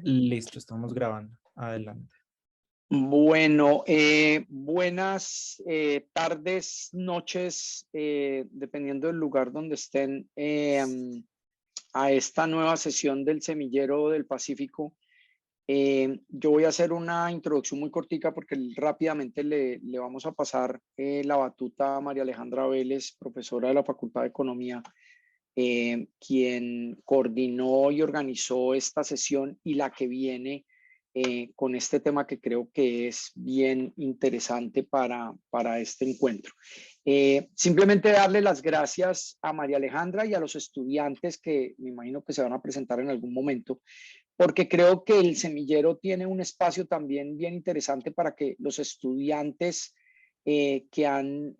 Listo, estamos grabando. Adelante. Bueno, buenas tardes, noches, dependiendo del lugar donde estén, a esta nueva sesión del Semillero del Pacífico. Yo voy a hacer una introducción muy cortica porque rápidamente le vamos a pasar la batuta a María Alejandra Vélez, profesora de la Facultad de Economía, quien coordinó y organizó esta sesión y la que viene con este tema que creo que es bien interesante para este encuentro. Simplemente darle las gracias a María Alejandra y a los estudiantes que me imagino que se van a presentar en algún momento, porque creo que el semillero tiene un espacio también bien interesante para que los estudiantes que han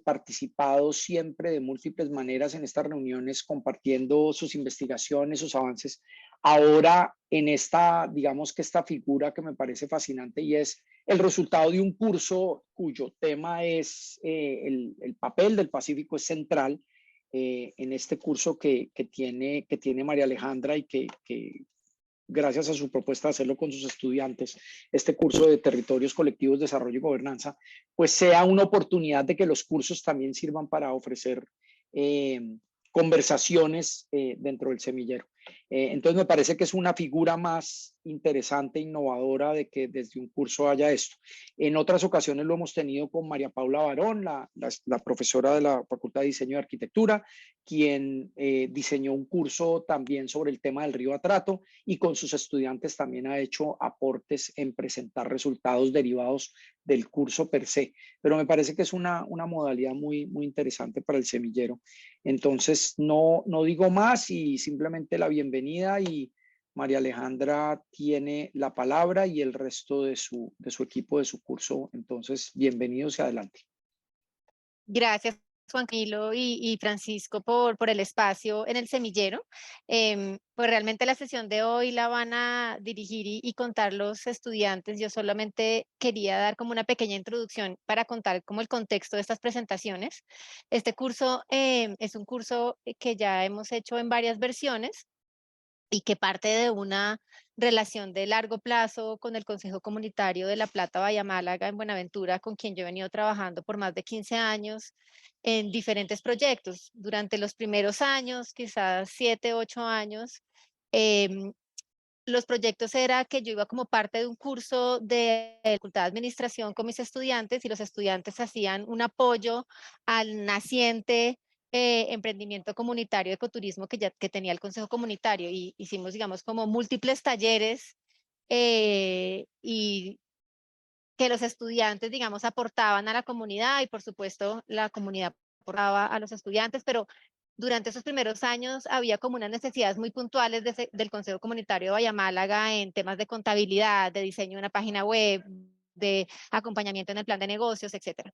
participado siempre de múltiples maneras en estas reuniones, compartiendo sus investigaciones, sus avances, ahora en esta, digamos que esta figura que me parece fascinante y es el resultado de un curso cuyo tema es el papel del Pacífico es central en este curso que tiene María Alejandra y que gracias a su propuesta de hacerlo con sus estudiantes, este curso de territorios colectivos, desarrollo y gobernanza, pues sea una oportunidad de que los cursos también sirvan para ofrecer conversaciones dentro del semillero. Entonces me parece que es una figura más interesante, innovadora de que desde un curso haya esto. En otras ocasiones lo hemos tenido con María Paula Barón, la profesora de la Facultad de Diseño y Arquitectura, quien diseñó un curso también sobre el tema del río Atrato y con sus estudiantes también ha hecho aportes en presentar resultados derivados del curso per se. Pero me parece que es una modalidad muy interesante para el semillero. Entonces, no digo más y simplemente la bienvenida y María Alejandra tiene la palabra y el resto de su equipo, de su curso. Entonces, bienvenidos y adelante. Gracias, Juan Camilo y Francisco, por el espacio en el semillero. Pues realmente la sesión de hoy la van a dirigir y contar los estudiantes. Yo solamente quería dar como una pequeña introducción para contar como el contexto de estas presentaciones. Este curso es un curso que ya hemos hecho en varias versiones y que parte de una relación de largo plazo con el Consejo Comunitario de La Plata, Bahía Málaga, en Buenaventura, con quien yo he venido trabajando por más de 15 años en diferentes proyectos. Durante los primeros años, quizás 7, 8 años, los proyectos era que yo iba como parte de un curso de Facultad de Administración con mis estudiantes y los estudiantes hacían un apoyo al naciente emprendimiento comunitario de ecoturismo que tenía el Consejo Comunitario y hicimos, digamos, como múltiples talleres y que los estudiantes, digamos, aportaban a la comunidad y por supuesto la comunidad aportaba a los estudiantes, pero durante esos primeros años había como unas necesidades muy puntuales del Consejo Comunitario de Bahía Málaga en temas de contabilidad, de diseño de una página web, de acompañamiento en el plan de negocios, etcétera.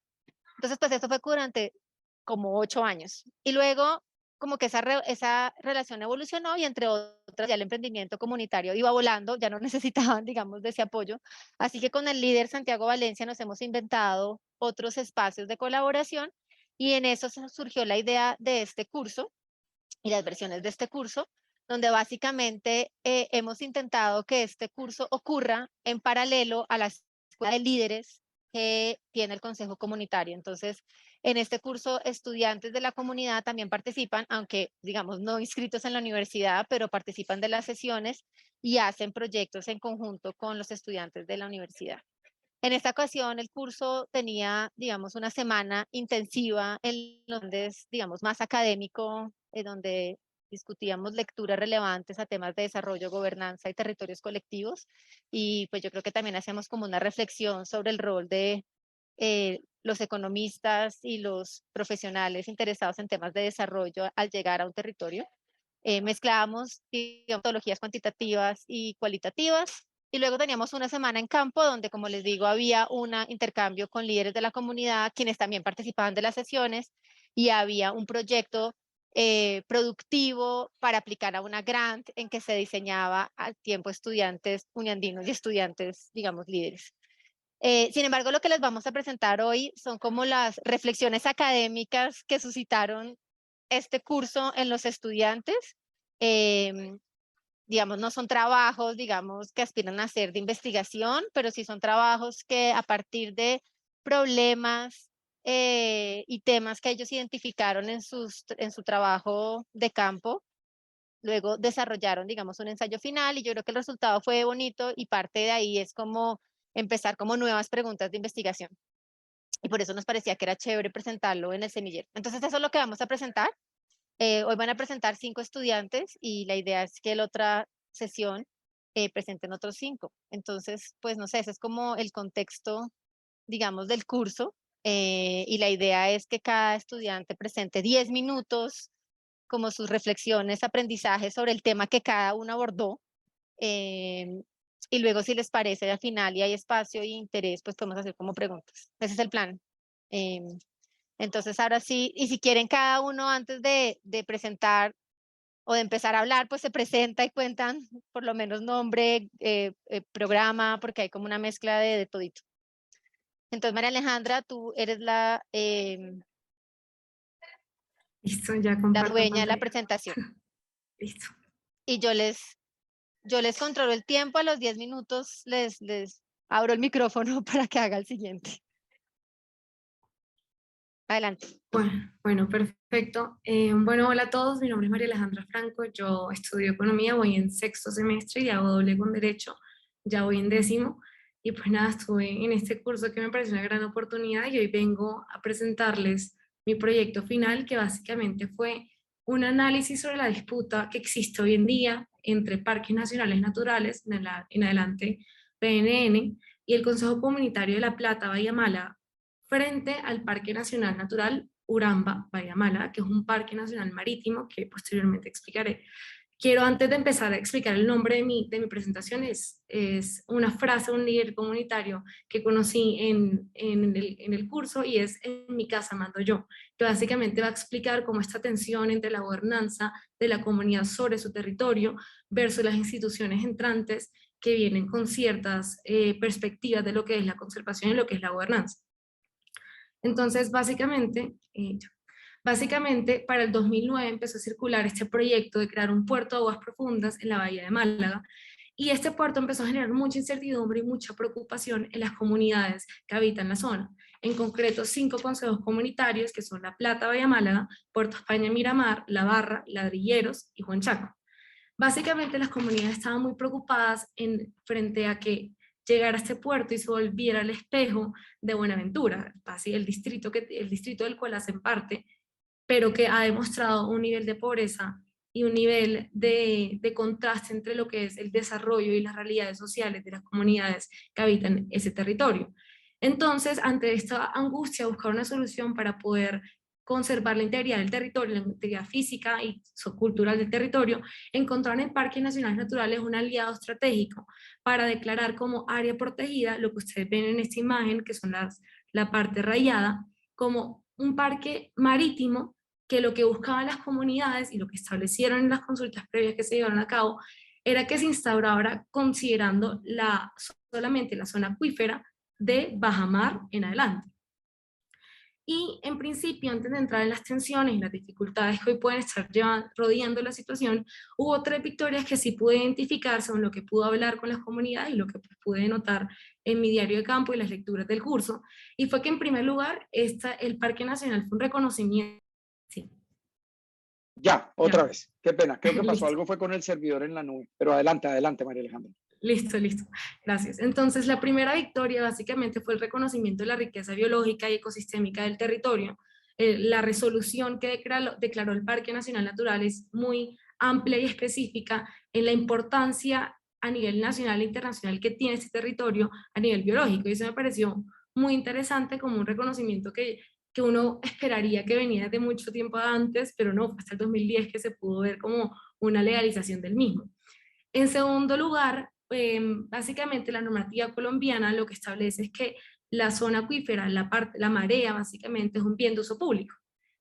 Entonces, pues eso fue durante como 8 años. Y luego, como que esa relación evolucionó y entre otras, ya el emprendimiento comunitario iba volando, ya no necesitaban, digamos, de ese apoyo. Así que con el líder Santiago Valencia nos hemos inventado otros espacios de colaboración y en eso surgió la idea de este curso y las versiones de este curso, donde básicamente hemos intentado que este curso ocurra en paralelo a la escuela de líderes que tiene el Consejo Comunitario. Entonces, en este curso, estudiantes de la comunidad también participan, aunque, digamos, no inscritos en la universidad, pero participan de las sesiones y hacen proyectos en conjunto con los estudiantes de la universidad. En esta ocasión, el curso tenía, digamos, una semana intensiva en donde es, digamos, más académico, donde discutíamos lecturas relevantes a temas de desarrollo, gobernanza y territorios colectivos. Y pues yo creo que también hacíamos como una reflexión sobre el rol de los economistas y los profesionales interesados en temas de desarrollo al llegar a un territorio. Mezclábamos metodologías cuantitativas y cualitativas y luego teníamos una semana en campo donde, como les digo, había un intercambio con líderes de la comunidad, quienes también participaban de las sesiones y había un proyecto productivo para aplicar a una grant en que se diseñaba al tiempo estudiantes uniandinos y estudiantes, digamos, líderes. Sin embargo, lo que les vamos a presentar hoy son como las reflexiones académicas que suscitaron este curso en los estudiantes. digamos, no son trabajos, digamos, que aspiran a ser de investigación, pero sí son trabajos que a partir de problemas y temas que ellos identificaron en su trabajo de campo, luego desarrollaron, digamos, un ensayo final y yo creo que el resultado fue bonito y parte de ahí es como empezar como nuevas preguntas de investigación. Y por eso nos parecía que era chévere presentarlo en el semillero. Entonces eso es lo que vamos a presentar. Hoy van a presentar 5 estudiantes y la idea es que la otra sesión presenten otros 5. Entonces, pues no sé, ese es como el contexto, digamos, del curso. Y la idea es que cada estudiante presente 10 minutos como sus reflexiones, aprendizajes sobre el tema que cada uno abordó. Y luego, si les parece, al final y hay espacio y interés, pues podemos hacer como preguntas. Ese es el plan. Entonces, ahora sí, y si quieren cada uno antes de presentar o de empezar a hablar, pues se presenta y cuentan por lo menos nombre, programa, porque hay como una mezcla de todito. Entonces, María Alejandra, tú eres Listo, ya la comparto dueña de la pantalla. presentación. Listo. Y yo les controlo el tiempo, a los 10 minutos les abro el micrófono para que haga el siguiente. Adelante. Bueno, perfecto. Bueno, hola a todos, mi nombre es María Alejandra Franco, yo estudio economía, voy en 6º semestre y hago doble con derecho, ya voy en 10º, y pues nada, estuve en este curso que me parece una gran oportunidad y hoy vengo a presentarles mi proyecto final, que básicamente fue un análisis sobre la disputa que existe hoy en día entre Parques Nacionales Naturales, en adelante PNN, y el Consejo Comunitario de La Plata, Bahía Málaga, frente al Parque Nacional Natural Uramba, Bahía Málaga, que es un parque nacional marítimo que posteriormente explicaré. Quiero, antes de empezar a explicar el nombre de mi presentación, es una frase de un líder comunitario que conocí en el curso y es: en mi casa mando yo, que básicamente va a explicar cómo esta tensión entre la gobernanza de la comunidad sobre su territorio versus las instituciones entrantes que vienen con ciertas perspectivas de lo que es la conservación y lo que es la gobernanza. Entonces, básicamente, para el 2009 empezó a circular este proyecto de crear un puerto de aguas profundas en la bahía de Málaga, y este puerto empezó a generar mucha incertidumbre y mucha preocupación en las comunidades que habitan la zona. En concreto, 5 consejos comunitarios, que son La Plata, Bahía Málaga, Puerto España, Miramar, La Barra, Ladrilleros y Juan Chaco. Básicamente, las comunidades estaban muy preocupadas frente a que llegara a este puerto y se volviera el espejo de Buenaventura, así el distrito del cual hacen parte, pero que ha demostrado un nivel de pobreza y un nivel de contraste entre lo que es el desarrollo y las realidades sociales de las comunidades que habitan ese territorio. Entonces, ante esta angustia, buscar una solución para poder conservar la integridad del territorio, la integridad física y cultural del territorio, encontraron en Parques Nacionales Naturales un aliado estratégico para declarar como área protegida lo que ustedes ven en esta imagen, que son la parte rayada, como un parque marítimo, que lo que buscaban las comunidades y lo que establecieron en las consultas previas que se llevaron a cabo era que se instaurara considerando solamente la zona acuífera de bajamar en adelante. Y en principio, antes de entrar en las tensiones y las dificultades que hoy pueden estar rodeando la situación, hubo 3 victorias que sí pude identificar según lo que pude hablar con las comunidades y lo que pude notar en mi diario de campo y las lecturas del curso. Y fue que, en primer lugar, el Parque Nacional fue un reconocimiento. Sí. Ya, otra vez. Qué pena, creo que pasó Listo. algo, fue con el servidor en la nube. Pero adelante, María Alejandra. Listo, gracias. Entonces, la primera victoria básicamente fue el reconocimiento de la riqueza biológica y ecosistémica del territorio. La resolución que declaró el Parque Nacional Natural es muy amplia y específica en la importancia a nivel nacional e internacional que tiene este territorio a nivel biológico, y eso me pareció muy interesante como un reconocimiento que uno esperaría que venía de mucho tiempo antes, pero no, fue hasta el 2010 que se pudo ver como una legalización del mismo. En segundo lugar, básicamente la normativa colombiana lo que establece es que la zona acuífera, la marea básicamente es un bien de uso público.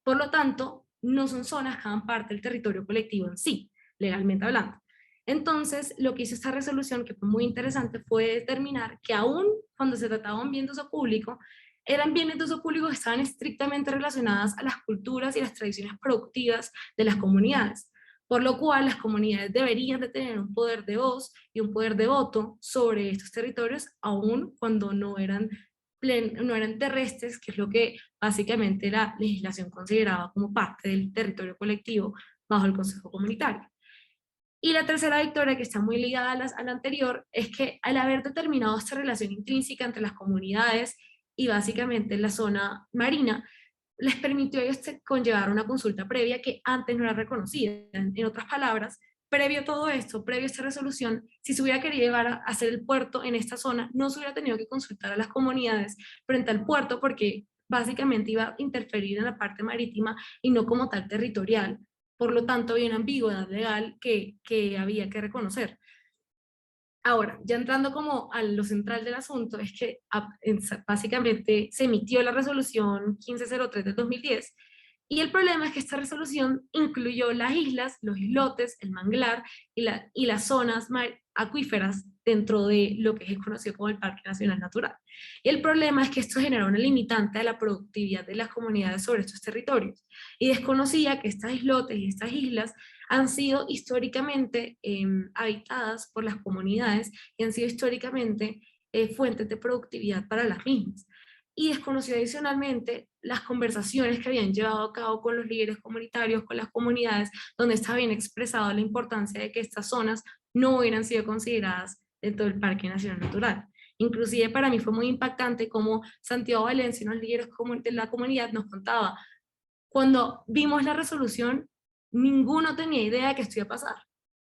Por lo tanto, no son zonas que hagan parte del territorio colectivo en sí, legalmente hablando. Entonces, lo que hizo esta resolución, que fue muy interesante, fue determinar que aún cuando se trataba de un bien de uso público, eran bienes de uso público que estaban estrictamente relacionadas a las culturas y las tradiciones productivas de las comunidades. por lo cual las comunidades deberían de tener un poder de voz y un poder de voto sobre estos territorios, aun cuando no eran terrestres, que es lo que básicamente la legislación consideraba como parte del territorio colectivo bajo el Consejo Comunitario. Y la tercera victoria, que está muy ligada a la anterior, es que al haber determinado esta relación intrínseca entre las comunidades y básicamente la zona marina, les permitió a ellos conllevar una consulta previa que antes no era reconocida. En otras palabras, previo a todo esto, previo a esta resolución, si se hubiera querido llevar a hacer el puerto en esta zona, no se hubiera tenido que consultar a las comunidades frente al puerto, porque básicamente iba a interferir en la parte marítima y no como tal territorial. Por lo tanto, había una ambigüedad legal que había que reconocer. Ahora, ya entrando como a lo central del asunto, es que básicamente se emitió la resolución 1503 del 2010, y el problema es que esta resolución incluyó las islas, los islotes, el manglar y las zonas acuíferas dentro de lo que es conocido como el Parque Nacional Natural. Y el problema es que esto genera una limitante a la productividad de las comunidades sobre estos territorios, y desconocía que estas islotes y estas islas han sido históricamente habitadas por las comunidades y han sido históricamente fuentes de productividad para las mismas. Y desconoció adicionalmente las conversaciones que habían llevado a cabo con los líderes comunitarios, con las comunidades, donde estaba bien expresado la importancia de que estas zonas no hubieran sido consideradas dentro del Parque Nacional Natural. Inclusive para mí fue muy impactante como Santiago Valencia, unos líderes de la comunidad, nos contaba, cuando vimos la resolución, ninguno tenía idea de que esto iba a pasar.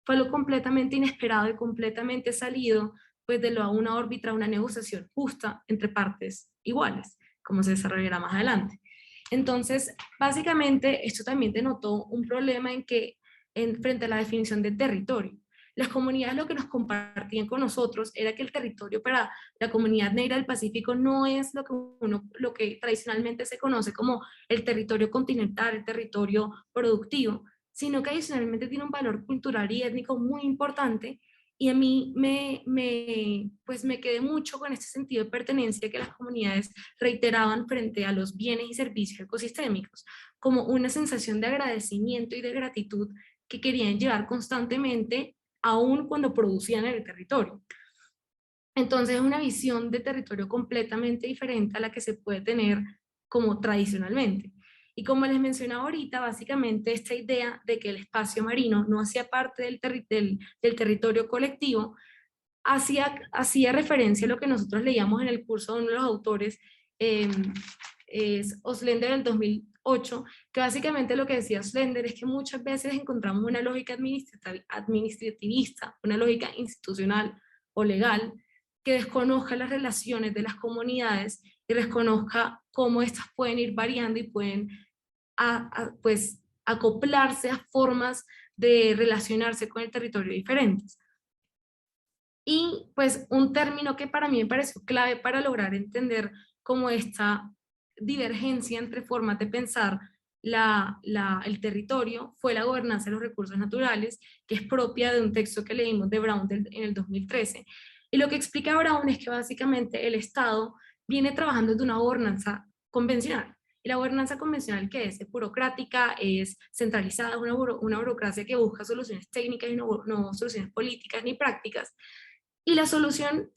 Fue algo completamente inesperado y completamente salido pues de una órbita, una negociación justa entre partes iguales, como se desarrollará más adelante. Entonces, básicamente, esto también denotó un problema en que, frente a la definición de territorio, las comunidades lo que nos compartían con nosotros era que el territorio para la comunidad negra del Pacífico no es lo que tradicionalmente se conoce como el territorio continental, el territorio productivo, sino que adicionalmente tiene un valor cultural y étnico muy importante. Y a mí pues me quedé mucho con este sentido de pertenencia que las comunidades reiteraban frente a los bienes y servicios ecosistémicos, como una sensación de agradecimiento y de gratitud que querían llevar constantemente, aun cuando producían en el territorio. Entonces es una visión de territorio completamente diferente a la que se puede tener como tradicionalmente. Y como les mencionaba ahorita, básicamente esta idea de que el espacio marino no hacía parte del territorio colectivo, hacía referencia a lo que nosotros leíamos en el curso de uno de los autores, es Oslender del 2008, que básicamente lo que decía Oslender es que muchas veces encontramos una lógica administrativista, una lógica institucional o legal, que desconozca las relaciones de las comunidades y desconozca cómo estas pueden ir variando y pueden pues, acoplarse a formas de relacionarse con el territorio diferentes. Y pues un término que para mí me pareció clave para lograr entender cómo esta divergencia entre formas de pensar el territorio fue la gobernanza de los recursos naturales, que es propia de un texto que leímos de Brown en el 2013. Y lo que explica Brown es que básicamente el Estado viene trabajando de una gobernanza convencional. Y la gobernanza convencional, que es burocrática, es centralizada, una burocracia que busca soluciones técnicas y no soluciones políticas ni prácticas. Y la solución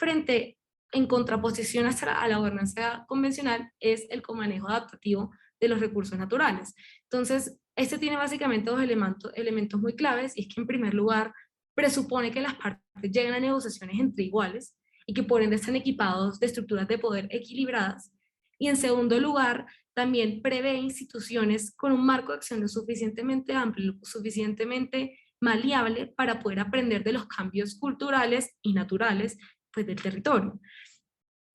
en contraposición a la gobernanza convencional es el comanejo adaptativo de los recursos naturales. Entonces, este tiene básicamente dos elementos muy claves, y es que en primer lugar presupone que las partes llegan a negociaciones entre iguales y que por ende están equipados de estructuras de poder equilibradas, y en segundo lugar también prevé instituciones con un marco de acción lo suficientemente amplio, lo suficientemente maleable para poder aprender de los cambios culturales y naturales pues, del territorio.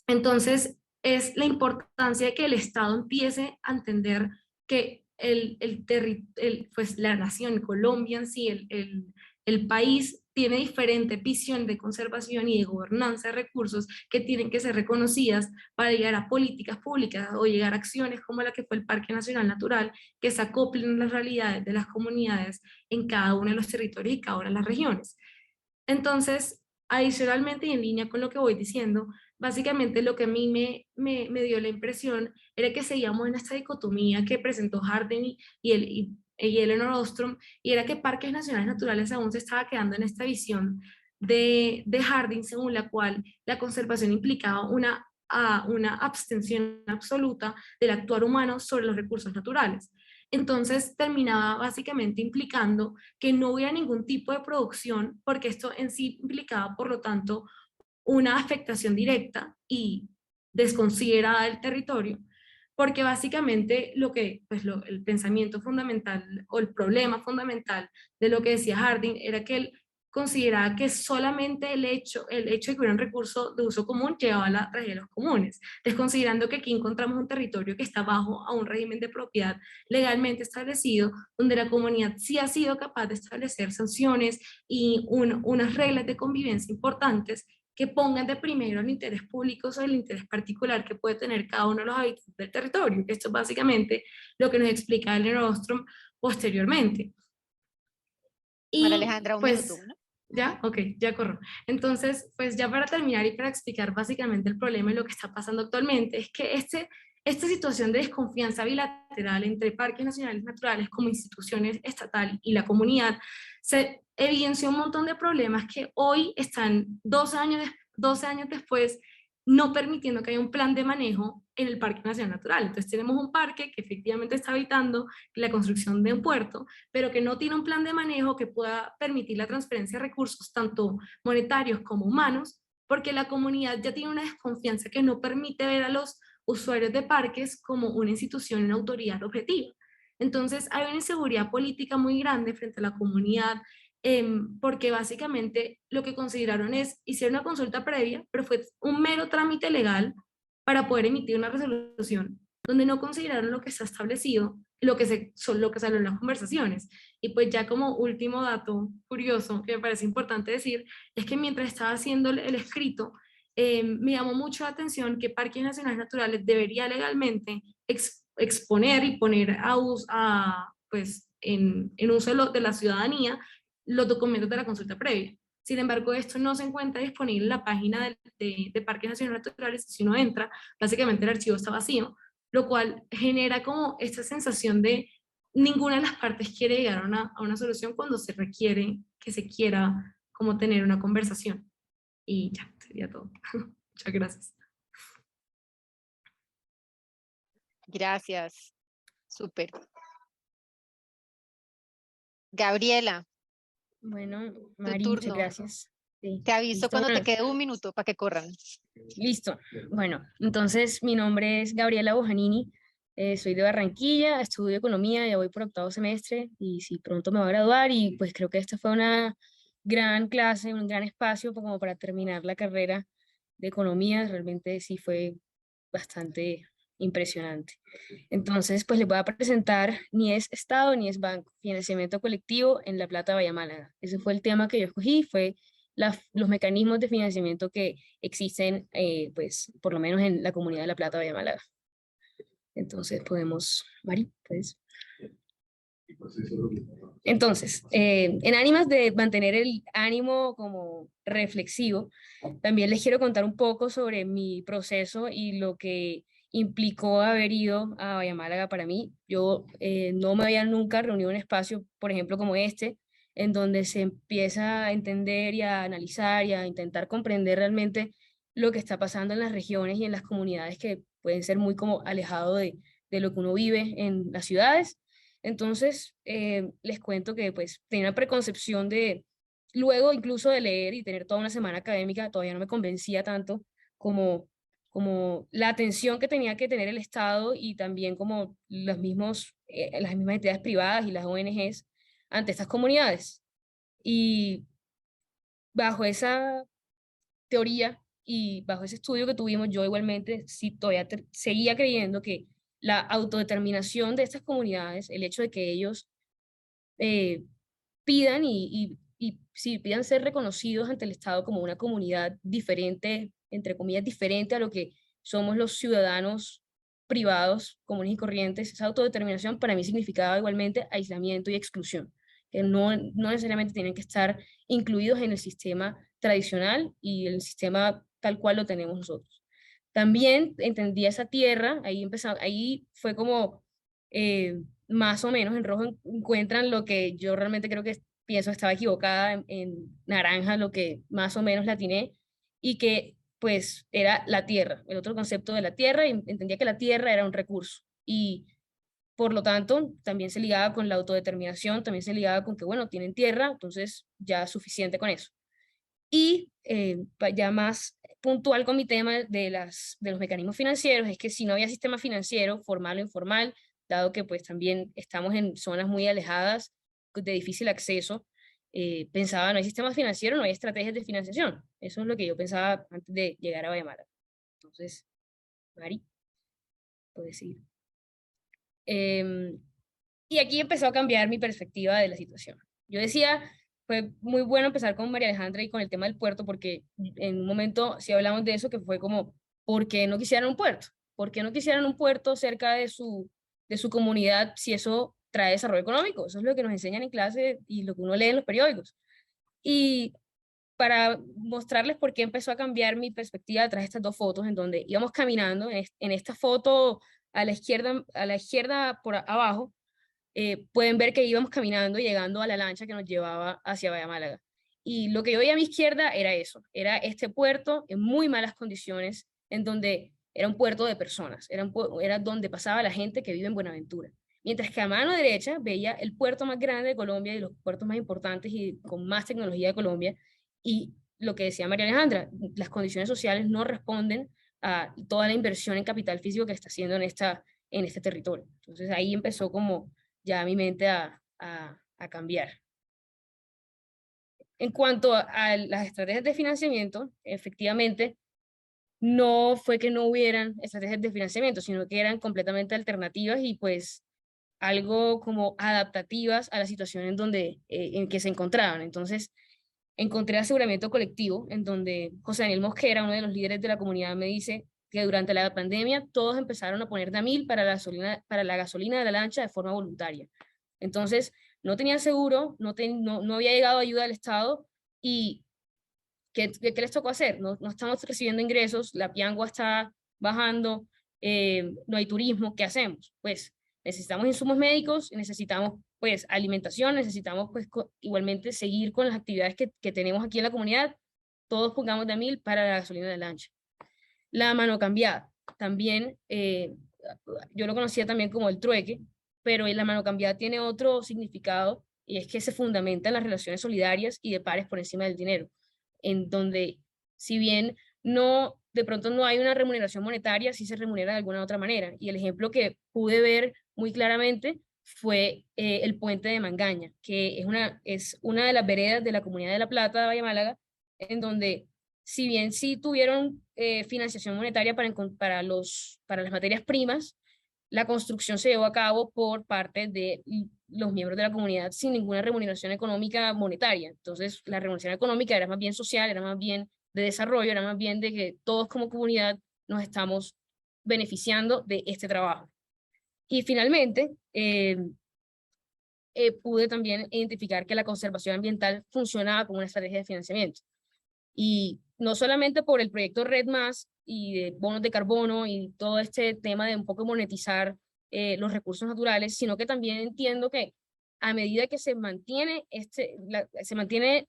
Entonces, es la importancia de que el Estado empiece a entender que pues, la nación, Colombia en sí, el país tiene diferente visión de conservación y de gobernanza de recursos que tienen que ser reconocidas para llegar a políticas públicas o llegar a acciones como la que fue el Parque Nacional Natural, que se acoplen a las realidades de las comunidades en cada uno de los territorios y cada una de las regiones. Entonces, adicionalmente y en línea con lo que voy diciendo, básicamente lo que a mí me dio la impresión era que seguíamos en esta dicotomía que presentó Harding y y Elinor Ostrom, y era que Parques Nacionales Naturales aún se estaba quedando en esta visión de Harding, según la cual la conservación implicaba una abstención absoluta del actuar humano sobre los recursos naturales. Entonces terminaba básicamente implicando que no hubiera ningún tipo de producción, porque esto en sí implicaba, por lo tanto, una afectación directa y desconsiderada del territorio, porque básicamente el pensamiento fundamental o el problema fundamental de lo que decía Harding era que él consideraba que solamente el hecho de que hubiera un recurso de uso común llevaba a la tragedia de los comunes, desconsiderando que aquí encontramos un territorio que está bajo a un régimen de propiedad legalmente establecido, donde la comunidad sí ha sido capaz de establecer sanciones y unas reglas de convivencia importantes que pongan de primero el interés público sobre el interés particular que puede tener cada uno de los habitantes del territorio. Esto es básicamente lo que nos explica Elinor Ostrom posteriormente. Y María Alejandra, un pues, minuto, ¿no? ¿ya? Ok, ya corro. Entonces, pues ya para terminar y para explicar básicamente el problema y lo que está pasando actualmente, es que esta situación de desconfianza bilateral entre parques nacionales naturales como instituciones estatales y la comunidad se evidenció un montón de problemas que hoy están 12 años después no permitiendo que haya un plan de manejo en el Parque Nacional Natural. Entonces tenemos un parque que efectivamente está habitando la construcción de un puerto, pero que no tiene un plan de manejo que pueda permitir la transferencia de recursos, tanto monetarios como humanos, porque la comunidad ya tiene una desconfianza que no permite ver a los usuarios de parques como una institución en autoridad objetiva. Entonces hay una inseguridad política muy grande frente a la comunidad, porque básicamente lo que consideraron es, hicieron una consulta previa, pero fue un mero trámite legal para poder emitir una resolución, donde no consideraron lo que está establecido, lo que salió en las conversaciones. Y pues ya como último dato curioso que me parece importante decir, es que mientras estaba haciendo el escrito, me llamó mucho la atención que Parques Nacionales Naturales debería legalmente exponer y poner pues, en uso de la ciudadanía los documentos de la consulta previa. Sin embargo, esto no se encuentra disponible en la página de Parques Nacionales Naturales. Si uno entra, básicamente el archivo está vacío, lo cual genera como esta sensación de ninguna de las partes quiere llegar a una solución cuando se requiere que se quiera como tener una conversación. Y ya, sería todo. Muchas gracias. Gracias. Súper. Gabriela, Bueno, tu Mari, muchas turno. gracias. Sí, Te aviso listo, cuando te bueno, quede un minuto para que corran. listo. Bueno, entonces mi nombre es Gabriela Bojanini, soy de Barranquilla, estudio economía, ya voy por 8º semestre y sí, pronto me voy a graduar y pues creo que esta fue una gran clase, un gran espacio como para terminar la carrera de economía, realmente sí fue bastante impresionante. Entonces, pues les voy a presentar ni es Estado ni es banco, financiamiento colectivo en La Plata, Bahía Málaga. Ese fue el tema que yo escogí, fue los mecanismos de financiamiento que existen, pues, por lo menos en la comunidad de La Plata, Bahía Málaga. Entonces, podemos, Mari, pues. Entonces, en ánimas de mantener el ánimo como reflexivo, también les quiero contar un poco sobre mi proceso y lo que implicó haber ido a Bahía Málaga para mí. Yo no me había nunca reunido en un espacio, por ejemplo, como este, en donde se empieza a entender y a analizar y a intentar comprender realmente lo que está pasando en las regiones y en las comunidades que pueden ser muy como alejado de lo que uno vive en las ciudades. Entonces, les cuento que pues tenía una preconcepción luego incluso de leer y tener toda una semana académica, todavía no me convencía tanto como la atención que tenía que tener el Estado y también como las mismas entidades privadas y las ONGs ante estas comunidades. Y bajo esa teoría y bajo ese estudio que tuvimos, yo igualmente sí todavía seguía creyendo que la autodeterminación de estas comunidades, el hecho de que ellos pidan sí, pidan ser reconocidos ante el Estado como una comunidad diferente, entre comillas, diferente a lo que somos los ciudadanos privados, comunes y corrientes, esa autodeterminación para mí significaba igualmente aislamiento y exclusión, que no necesariamente tienen que estar incluidos en el sistema tradicional y el sistema tal cual lo tenemos nosotros. También entendí esa tierra, ahí fue como más o menos en rojo encuentran lo que yo realmente creo que pienso estaba equivocada, en naranja lo que más o menos la atiné, y que pues era la tierra, el otro concepto de la tierra, y entendía que la tierra era un recurso. Y por lo tanto, también se ligaba con la autodeterminación, también se ligaba con que, bueno, tienen tierra, entonces ya es suficiente con eso. Y ya más puntual con mi tema de los mecanismos financieros, es que si no había sistema financiero, formal o informal, dado que pues también estamos en zonas muy alejadas, de difícil acceso, pensaba, no hay sistema financiero, no hay estrategias de financiación. Eso es lo que yo pensaba antes de llegar a Guatemala. Entonces, Mari, puedes seguir. Y aquí empezó a cambiar mi perspectiva de la situación. Yo decía, fue muy bueno empezar con María Alejandra y con el tema del puerto, porque en un momento sí hablamos de eso, que fue como, ¿por qué no quisieran un puerto? ¿Por qué no quisieran un puerto cerca de su comunidad si eso trae desarrollo económico? Eso es lo que nos enseñan en clase y lo que uno lee en los periódicos. Y para mostrarles por qué empezó a cambiar mi perspectiva tras estas dos fotos, en donde íbamos caminando, en esta foto a la izquierda por abajo, pueden ver que íbamos caminando y llegando a la lancha que nos llevaba hacia Bahía Málaga. Y lo que yo veía a mi izquierda era eso, era este puerto en muy malas condiciones, en donde era un puerto de personas, era donde pasaba la gente que vive en Buenaventura. Mientras que a mano derecha veía el puerto más grande de Colombia y los puertos más importantes y con más tecnología de Colombia. Y lo que decía María Alejandra, las condiciones sociales no responden a toda la inversión en capital físico que está haciendo en este territorio. Entonces ahí empezó como ya mi mente a cambiar. En cuanto a las estrategias de financiamiento, efectivamente, no fue que no hubieran estrategias de financiamiento, sino que eran completamente alternativas y pues algo como adaptativas a la situación en que se encontraban. Entonces, encontré aseguramiento colectivo, en donde José Daniel Mosquera, uno de los líderes de la comunidad, me dice que durante la pandemia todos empezaron a poner de a 1.000 para la gasolina de la lancha de forma voluntaria. Entonces, no tenían seguro, no había llegado ayuda del Estado y ¿qué les tocó hacer? No estamos recibiendo ingresos, la piangua está bajando, no hay turismo, ¿qué hacemos? Pues necesitamos insumos médicos, necesitamos pues alimentación, necesitamos pues igualmente seguir con las actividades que tenemos aquí en la comunidad, todos pongamos de a 1.000 para la gasolina de lancha. La mano cambiada, también, yo lo conocía también como el trueque, pero la mano cambiada tiene otro significado y es que se fundamenta en las relaciones solidarias y de pares por encima del dinero, en donde si bien de pronto no hay una remuneración monetaria, sí se remunera de alguna otra manera. Y el ejemplo que pude ver muy claramente fue el puente de Mangaña, que es una de las veredas de la comunidad de La Plata, de Bahía Málaga, en donde si bien sí tuvieron financiación monetaria para las materias primas, la construcción se llevó a cabo por parte de los miembros de la comunidad sin ninguna remuneración económica monetaria. Entonces, la remuneración económica era más bien social, era más bien de desarrollo, era más bien de que todos como comunidad nos estamos beneficiando de este trabajo. Y finalmente, pude también identificar que la conservación ambiental funcionaba como una estrategia de financiamiento. Y no solamente por el proyecto Red Más y de bonos de carbono y todo este tema de un poco monetizar los recursos naturales, sino que también entiendo que a medida que se mantiene,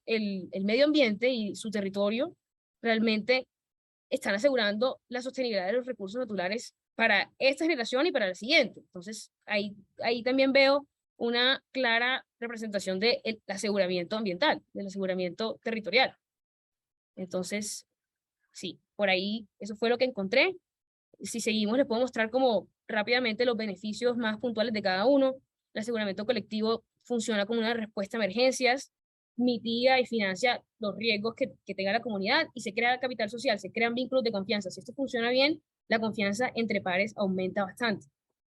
el medio ambiente y su territorio, realmente están asegurando la sostenibilidad de los recursos naturales para esta generación y para la siguiente. Entonces, ahí también veo una clara representación del aseguramiento ambiental, del aseguramiento territorial. Entonces, sí, por ahí eso fue lo que encontré. Si seguimos, les puedo mostrar como rápidamente los beneficios más puntuales de cada uno. El aseguramiento colectivo funciona como una respuesta a emergencias, mitiga y financia los riesgos que tenga la comunidad y se crea capital social, se crean vínculos de confianza. Si esto funciona bien, la confianza entre pares aumenta bastante.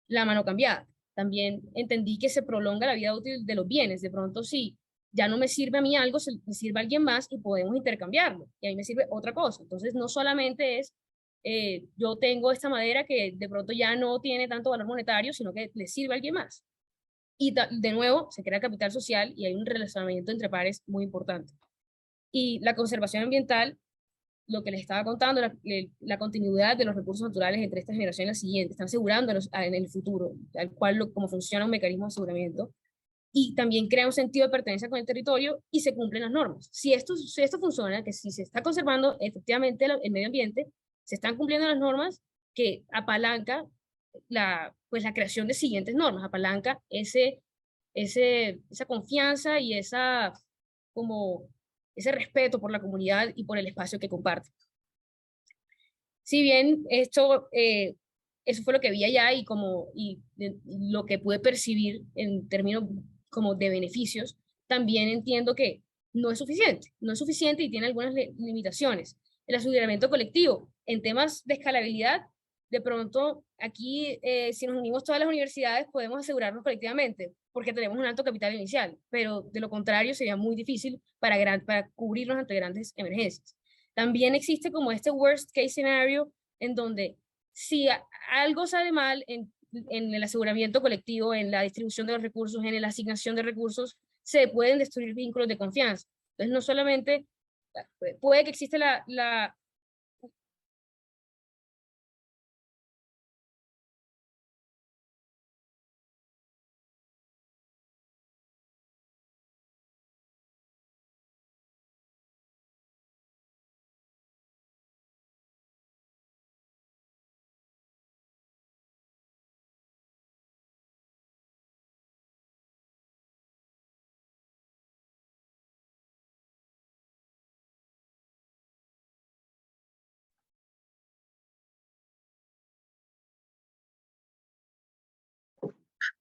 La mano cambiada. También entendí que se prolonga la vida útil de los bienes. De pronto, sí, ya no me sirve a mí algo, me sirve a alguien más y podemos intercambiarlo. Y a mí me sirve otra cosa. Entonces, no solamente es, yo tengo esta madera que de pronto ya no tiene tanto valor monetario, sino que le sirve a alguien más. Y de nuevo, se crea capital social y hay un relacionamiento entre pares muy importante. Y la conservación ambiental lo que les estaba contando, la continuidad de los recursos naturales entre esta generación y la siguiente, están asegurando en el futuro, tal cual como funciona un mecanismo de aseguramiento, y también crea un sentido de pertenencia con el territorio y se cumplen las normas. Si esto funciona, que si se está conservando efectivamente el medio ambiente, se están cumpliendo las normas, que apalanca pues la creación de siguientes normas, apalanca esa confianza y como ese respeto por la comunidad y por el espacio que comparte. Si bien eso fue lo que vi allá y lo que pude percibir en términos como de beneficios, también entiendo que no es suficiente y tiene algunas limitaciones. El aseguramiento colectivo, en temas de escalabilidad, de pronto aquí, si nos unimos todas las universidades, podemos asegurarnos colectivamente, porque tenemos un alto capital inicial, pero de lo contrario sería muy difícil para cubrirnos ante grandes emergencias. También existe como este worst case scenario en donde si algo sale mal en el aseguramiento colectivo, en la distribución de los recursos, en la asignación de recursos, se pueden destruir vínculos de confianza. Entonces, no solamente puede que existe la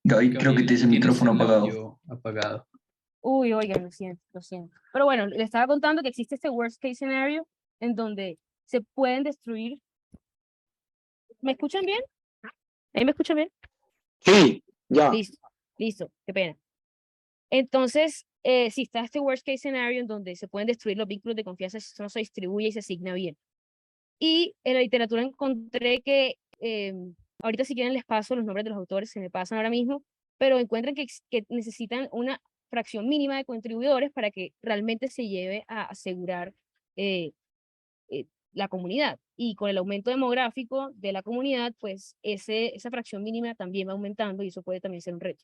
Gaby, creo que tienes el micrófono apagado. audio apagado. Uy, oigan, lo siento, lo siento. Pero bueno, le estaba contando que existe este worst case scenario en donde se pueden destruir. ¿Me escuchan bien? ¿Ahí me escuchan bien? Sí, ya. Listo, qué pena. Entonces, si está este worst case scenario en donde se pueden destruir los vínculos de confianza si no se distribuye y se asigna bien. Y en la literatura encontré que, ahorita si quieren les paso los nombres de los autores, se me pasan ahora mismo, pero encuentran que necesitan una fracción mínima de contribuidores para que realmente se lleve a asegurar la comunidad. Y con el aumento demográfico de la comunidad, pues esa fracción mínima también va aumentando y eso puede también ser un reto.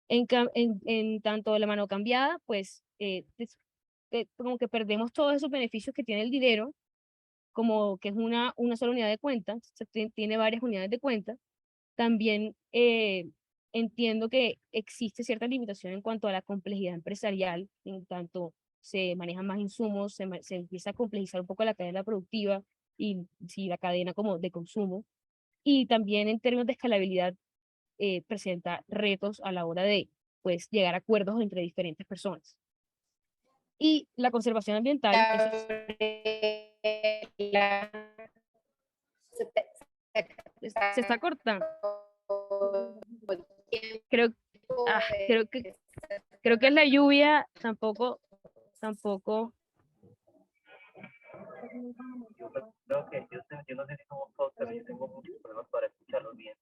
En tanto la mano cambiada, pues como que perdemos todos esos beneficios que tiene el dinero, como que es una sola unidad de cuenta, tiene varias unidades de cuenta. También entiendo que existe cierta limitación en cuanto a la complejidad empresarial, en tanto se manejan más insumos, se empieza a complejizar un poco la cadena productiva y sí, la cadena como de consumo. Y también en términos de escalabilidad presenta retos a la hora de pues, llegar a acuerdos entre diferentes personas. Y la conservación ambiental, se está cortando. Creo que es la lluvia, tampoco. Creo que yo no sé si somos todos, pero yo tengo muchos problemas para escucharlos bien.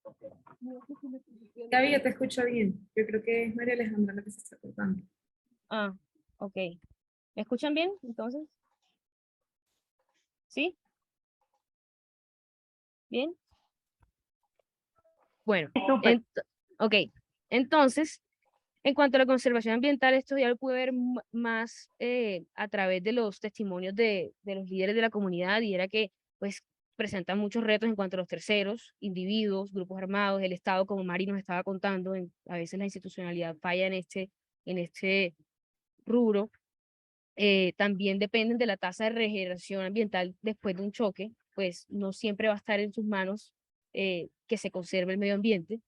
Gaby, yo te escucho bien. Yo creo que es María Alejandra la que se está cortando. Ah, ok. ¿Me escuchan bien, entonces? ¿Sí? ¿Bien? Bueno, ok. Entonces, en cuanto a la conservación ambiental, esto ya lo pude ver más a través de los testimonios de los líderes de la comunidad, y era que pues presentan muchos retos en cuanto a los terceros, individuos, grupos armados, el Estado, como Mari nos estaba contando, a veces la institucionalidad falla en este rubro. También dependen de la tasa de regeneración ambiental después de un choque, pues no siempre va a estar en sus manos que se conserve el medio ambiente.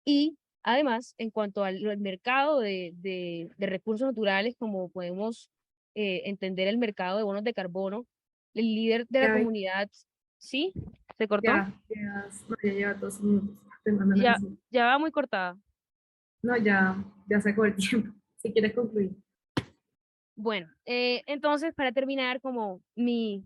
Y además, en cuanto al mercado de recursos naturales, como podemos entender el mercado de bonos de carbono, el líder de la comunidad, ¿sí? ¿Se cortó? Ya lleva 2 minutos. Te mandan a decir. Ya va muy cortada. No, ya se acabó el tiempo. Si quieres concluir. Bueno, entonces, para terminar, como mi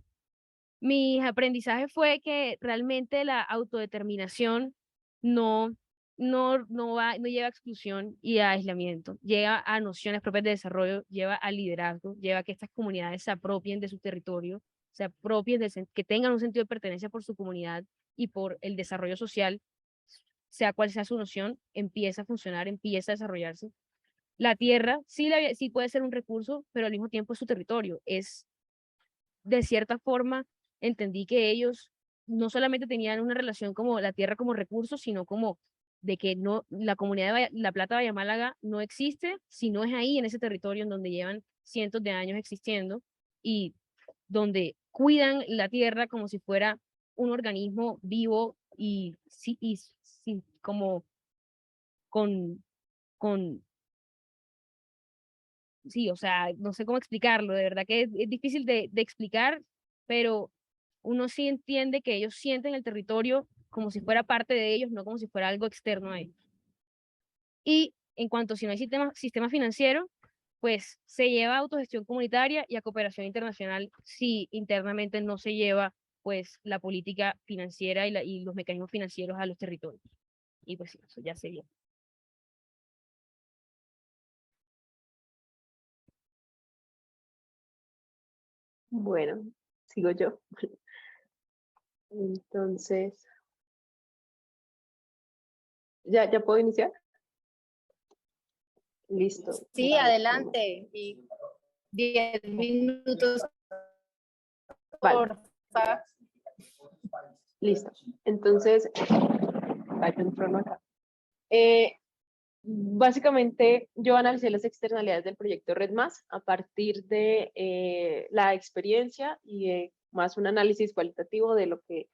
aprendizaje fue que realmente la autodeterminación no lleva a exclusión y a aislamiento, lleva a nociones propias de desarrollo, lleva a liderazgo, lleva a que estas comunidades se apropien de su territorio sea, propias, que tengan un sentido de pertenencia por su comunidad y por el desarrollo social, sea cual sea su noción, empieza a funcionar, empieza a desarrollarse. La tierra sí puede ser un recurso, pero al mismo tiempo es su territorio. Es, de cierta forma, entendí que ellos no solamente tenían una relación como la tierra como recurso, sino como de que no, la comunidad de La Plata, Bahía Málaga, no existe si no es ahí, en ese territorio en donde llevan cientos de años existiendo y donde cuidan la tierra como si fuera un organismo vivo y como con, con, sí, o sea, no sé cómo explicarlo, de verdad que es difícil de explicar, pero uno sí entiende que ellos sienten el territorio como si fuera parte de ellos, no como si fuera algo externo a ellos. Y en cuanto si no hay sistema financiero, pues se lleva a autogestión comunitaria y a cooperación internacional si internamente no se lleva pues la política financiera y los mecanismos financieros a los territorios. Y pues sí, eso ya sería. Bueno, sigo yo. Entonces, ¿ya puedo iniciar? Listo. Sí, adelante. Y 10 minutos, Vale, porfa. listo. Entonces, hay un trono acá. Básicamente, yo analicé las externalidades del proyecto Red Más a partir de la experiencia y más un análisis cualitativo de lo que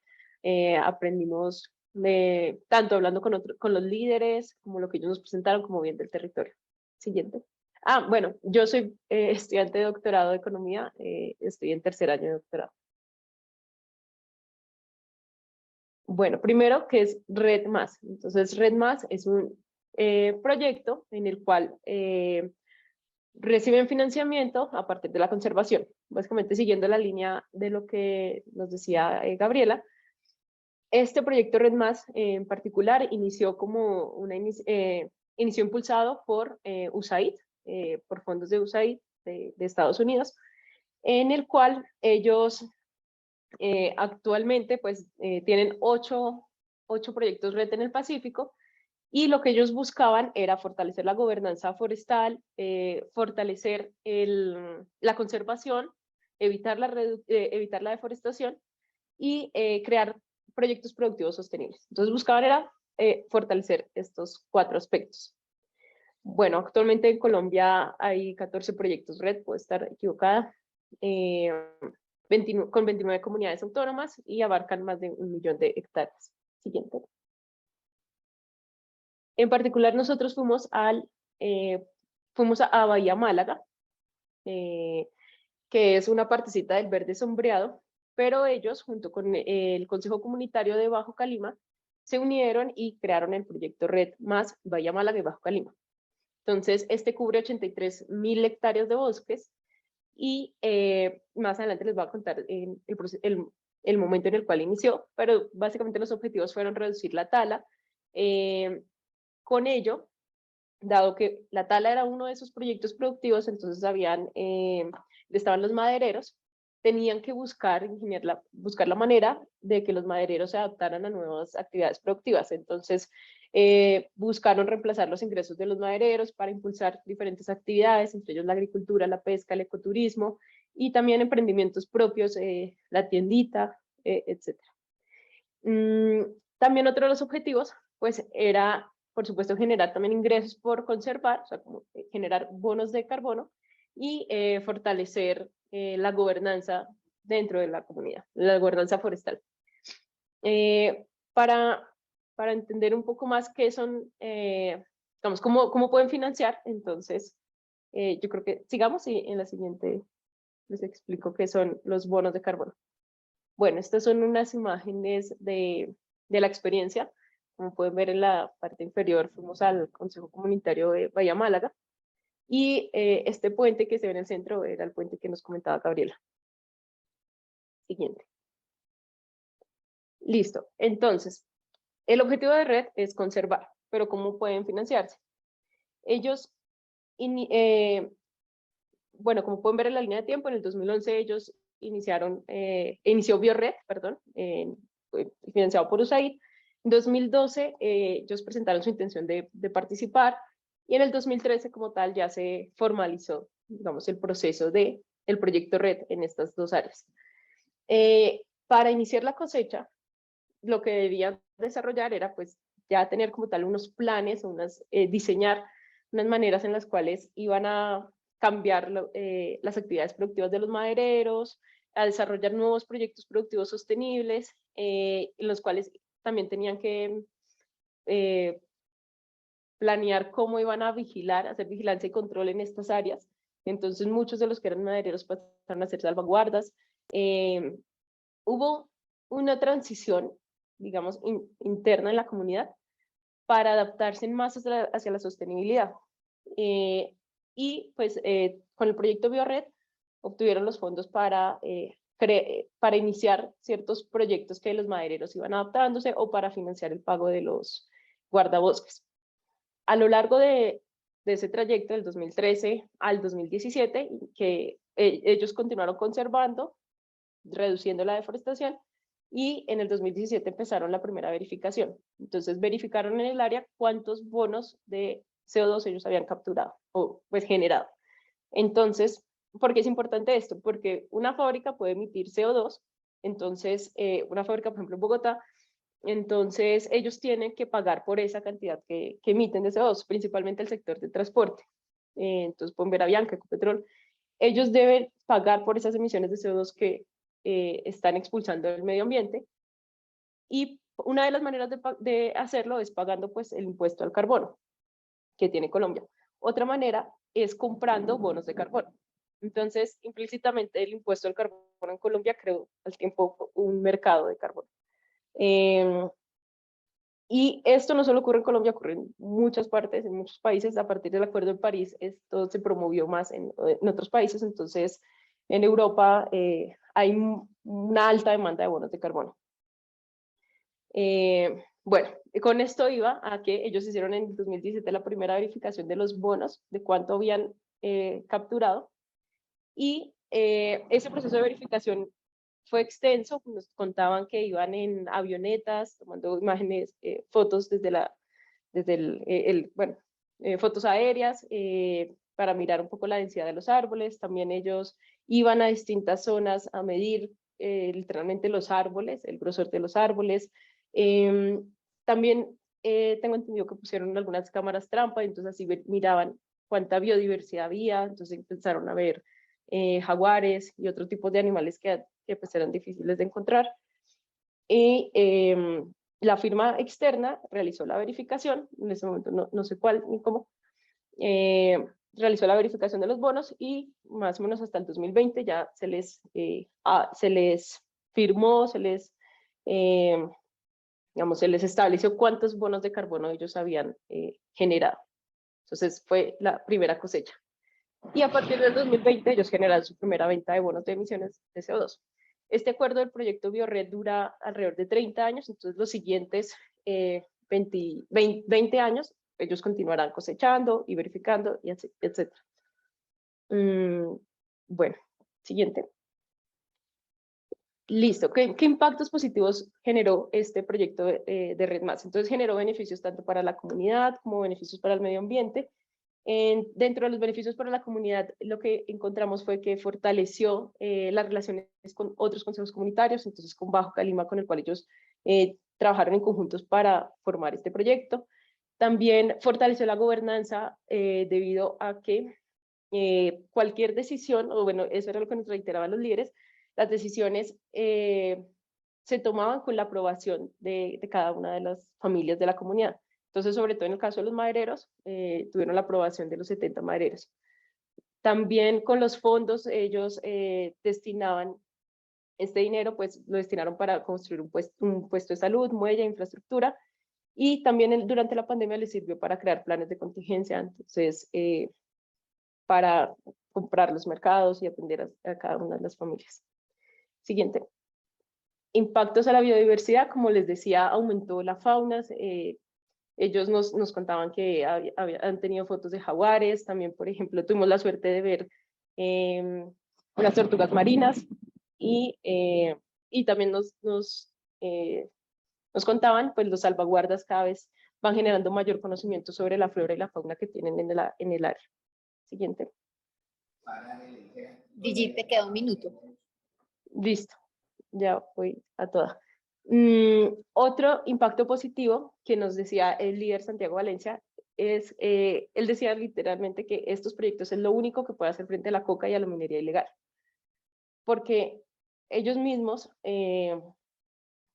aprendimos, tanto hablando con los líderes, como lo que ellos nos presentaron, como bien del territorio. Siguiente. Bueno, yo soy estudiante de doctorado de economía, estoy en tercer año de doctorado. Bueno, primero, ¿qué es Red Más? Entonces, Red Más es un proyecto en el cual reciben financiamiento a partir de la conservación, básicamente siguiendo la línea de lo que nos decía Gabriela. Este proyecto Red Más en particular inició como inició impulsado por USAID, por fondos de USAID de Estados Unidos, en el cual ellos actualmente pues tienen 8 proyectos red en el Pacífico, y lo que ellos buscaban era fortalecer la gobernanza forestal, fortalecer la conservación, evitar la deforestación y crear proyectos productivos sostenibles. Entonces buscaban era fortalecer estos 4 aspectos. Bueno, actualmente en Colombia hay 14 proyectos red, puedo estar equivocada, con 29 comunidades autónomas y abarcan más de 1 millón de hectáreas. Siguiente. En particular, nosotros fuimos a Bahía Málaga, que es una partecita del verde sombreado, pero ellos, junto con el Consejo Comunitario de Bajo Calima, se unieron y crearon el proyecto Red Más Bahía Málaga y Bajo Calima. Entonces, este cubre 83.000 hectáreas de bosques y más adelante les voy a contar el momento en el cual inició, pero básicamente los objetivos fueron reducir la tala. Con ello, dado que la tala era uno de esos proyectos productivos, entonces estaban los madereros, tenían que buscar la manera de que los madereros se adaptaran a nuevas actividades productivas. Entonces, buscaron reemplazar los ingresos de los madereros para impulsar diferentes actividades, entre ellos la agricultura, la pesca, el ecoturismo y también emprendimientos propios, la tiendita, etc. También otro de los objetivos pues era, por supuesto, generar también ingresos por conservar, o sea, como generar bonos de carbono y fortalecer la gobernanza dentro de la comunidad, la gobernanza forestal. Para entender un poco más qué son, digamos, cómo pueden financiar, entonces yo creo que sigamos y en la siguiente les explico qué son los bonos de carbono. Bueno, estas son unas imágenes de la experiencia. Como pueden ver en la parte inferior, fuimos al Consejo Comunitario de Bahía Málaga y este puente que se ve en el centro era el puente que nos comentaba Gabriela. Siguiente. Listo. Entonces, el objetivo de Red es conservar, pero ¿cómo pueden financiarse? Ellos, bueno, como pueden ver en la línea de tiempo, en el 2011 ellos inició BioRed, perdón, financiado por USAID. En 2012 ellos presentaron su intención de participar, y en el 2013 como tal ya se formalizó, digamos, el proceso del proyecto RED en estas dos áreas. Para iniciar la cosecha, lo que debían desarrollar era pues ya tener como tal unos planes, diseñar unas maneras en las cuales iban a cambiar las actividades productivas de los madereros, a desarrollar nuevos proyectos productivos sostenibles, en los cuales también tenían que planear cómo iban a vigilar, hacer vigilancia y control en estas áreas. Entonces muchos de los que eran madereros pasaron a hacer salvaguardas. Hubo una transición, digamos, interna en la comunidad para adaptarse más hacia la sostenibilidad. Y pues con el proyecto BioRed obtuvieron los fondos para iniciar ciertos proyectos que los madereros iban adaptándose, o para financiar el pago de los guardabosques. A lo largo de ese trayecto, del 2013 al 2017, que ellos continuaron conservando, reduciendo la deforestación, y en el 2017 empezaron la primera verificación. Entonces verificaron en el área cuántos bonos de CO2 ellos habían capturado o pues generado. Entonces, ¿por qué es importante esto? Porque una fábrica puede emitir CO2, entonces una fábrica, por ejemplo, en Bogotá, entonces ellos tienen que pagar por esa cantidad que emiten de CO2, principalmente el sector de transporte. Entonces, Bombera Bianca, Ecopetrol, ellos deben pagar por esas emisiones de CO2 que están expulsando el medio ambiente, y una de las maneras de hacerlo es pagando pues el impuesto al carbono que tiene Colombia. Otra manera es comprando bonos de carbono. Entonces, implícitamente el impuesto al carbono en Colombia creó al tiempo un mercado de carbono. Y esto no solo ocurre en Colombia, ocurre en muchas partes, en muchos países. A partir del Acuerdo de París, esto se promovió más en otros países. Entonces, en Europa hay una alta demanda de bonos de carbono. Bueno, con esto iba a que ellos hicieron en 2017 la primera verificación de los bonos, de cuánto habían capturado, y ese proceso de verificación fue extenso. Nos contaban que iban en avionetas tomando imágenes, fotos fotos aéreas para mirar un poco la densidad de los árboles. También ellos iban a distintas zonas a medir literalmente los árboles, el grosor de los árboles. También tengo entendido que pusieron algunas cámaras trampa, y entonces así miraban cuánta biodiversidad había. Entonces empezaron a ver jaguares y otro tipo de animales que pues eran difíciles de encontrar. Y la firma externa realizó la verificación, en ese momento no sé cuál ni cómo, realizó la verificación de los bonos, y más o menos hasta el 2020 ya se les firmó, se les estableció cuántos bonos de carbono ellos habían generado. Entonces fue la primera cosecha. Y a partir del 2020 ellos generaron su primera venta de bonos de emisiones de CO2. Este acuerdo del proyecto BioRed dura alrededor de 30 años, entonces los siguientes 20 años ellos continuarán cosechando y verificando, y etc. Bueno, siguiente. Listo. ¿Qué impactos positivos generó este proyecto de Red Más? Entonces generó beneficios tanto para la comunidad como beneficios para el medio ambiente. Dentro de los beneficios para la comunidad, lo que encontramos fue que fortaleció las relaciones con otros consejos comunitarios, entonces con Bajo Calima, con el cual ellos trabajaron en conjuntos para formar este proyecto. También fortaleció la gobernanza debido a que cualquier decisión, o bueno, eso era lo que nos reiteraban los líderes, las decisiones se tomaban con la aprobación de cada una de las familias de la comunidad. Entonces, sobre todo en el caso de los madereros, tuvieron la aprobación de los 70 madereros. También con los fondos ellos destinaban este dinero, pues lo destinaron para construir un puesto de salud, muelle, infraestructura, y también durante la pandemia les sirvió para crear planes de contingencia, entonces para comprar los mercados y atender a cada una de las familias. Siguiente. Impactos a la biodiversidad, como les decía, aumentó la fauna. Ellos nos contaban que han tenido fotos de jaguares. También, por ejemplo, tuvimos la suerte de ver unas tortugas marinas. y también nos contaban, pues los salvaguardas cada vez van generando mayor conocimiento sobre la flora y la fauna que tienen en el área. Siguiente. Gigi, te queda un minuto. Listo, ya voy a toda. Otro impacto positivo que nos decía el líder Santiago Valencia es, él decía literalmente que estos proyectos es lo único que puede hacer frente a la coca y a la minería ilegal, porque ellos mismos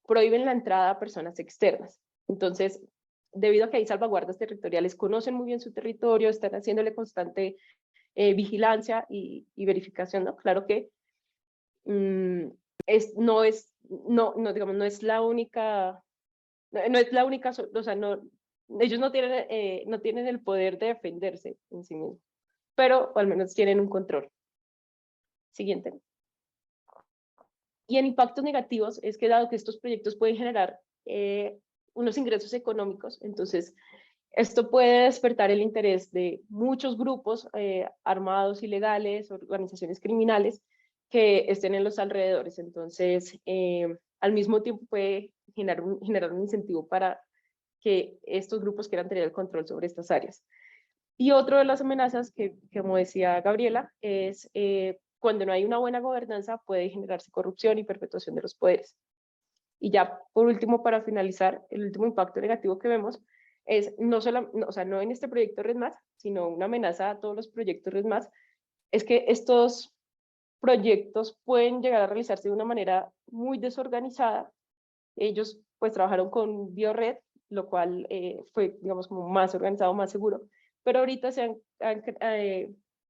prohíben la entrada a personas externas. Entonces, debido a que hay salvaguardas territoriales, conocen muy bien su territorio, están haciéndole constante vigilancia y verificación, ¿no? Claro que no es la única, o sea, ellos no tienen el poder de defenderse en sí mismos, pero al menos tienen un control. Siguiente. Y en impactos negativos es que dado que estos proyectos pueden generar unos ingresos económicos, entonces esto puede despertar el interés de muchos grupos armados ilegales, organizaciones criminales que estén en los alrededores. Entonces, al mismo tiempo puede generar un incentivo para que estos grupos quieran tener el control sobre estas áreas. Y otra de las amenazas que, como decía Gabriela, es cuando no hay una buena gobernanza puede generarse corrupción y perpetuación de los poderes. Y ya por último, para finalizar, el último impacto negativo que vemos es no en este proyecto Red Más, sino una amenaza a todos los proyectos Red Más, es que estos proyectos pueden llegar a realizarse de una manera muy desorganizada. Ellos pues trabajaron con BioRed, lo cual fue, digamos, como más organizado, más seguro, pero ahorita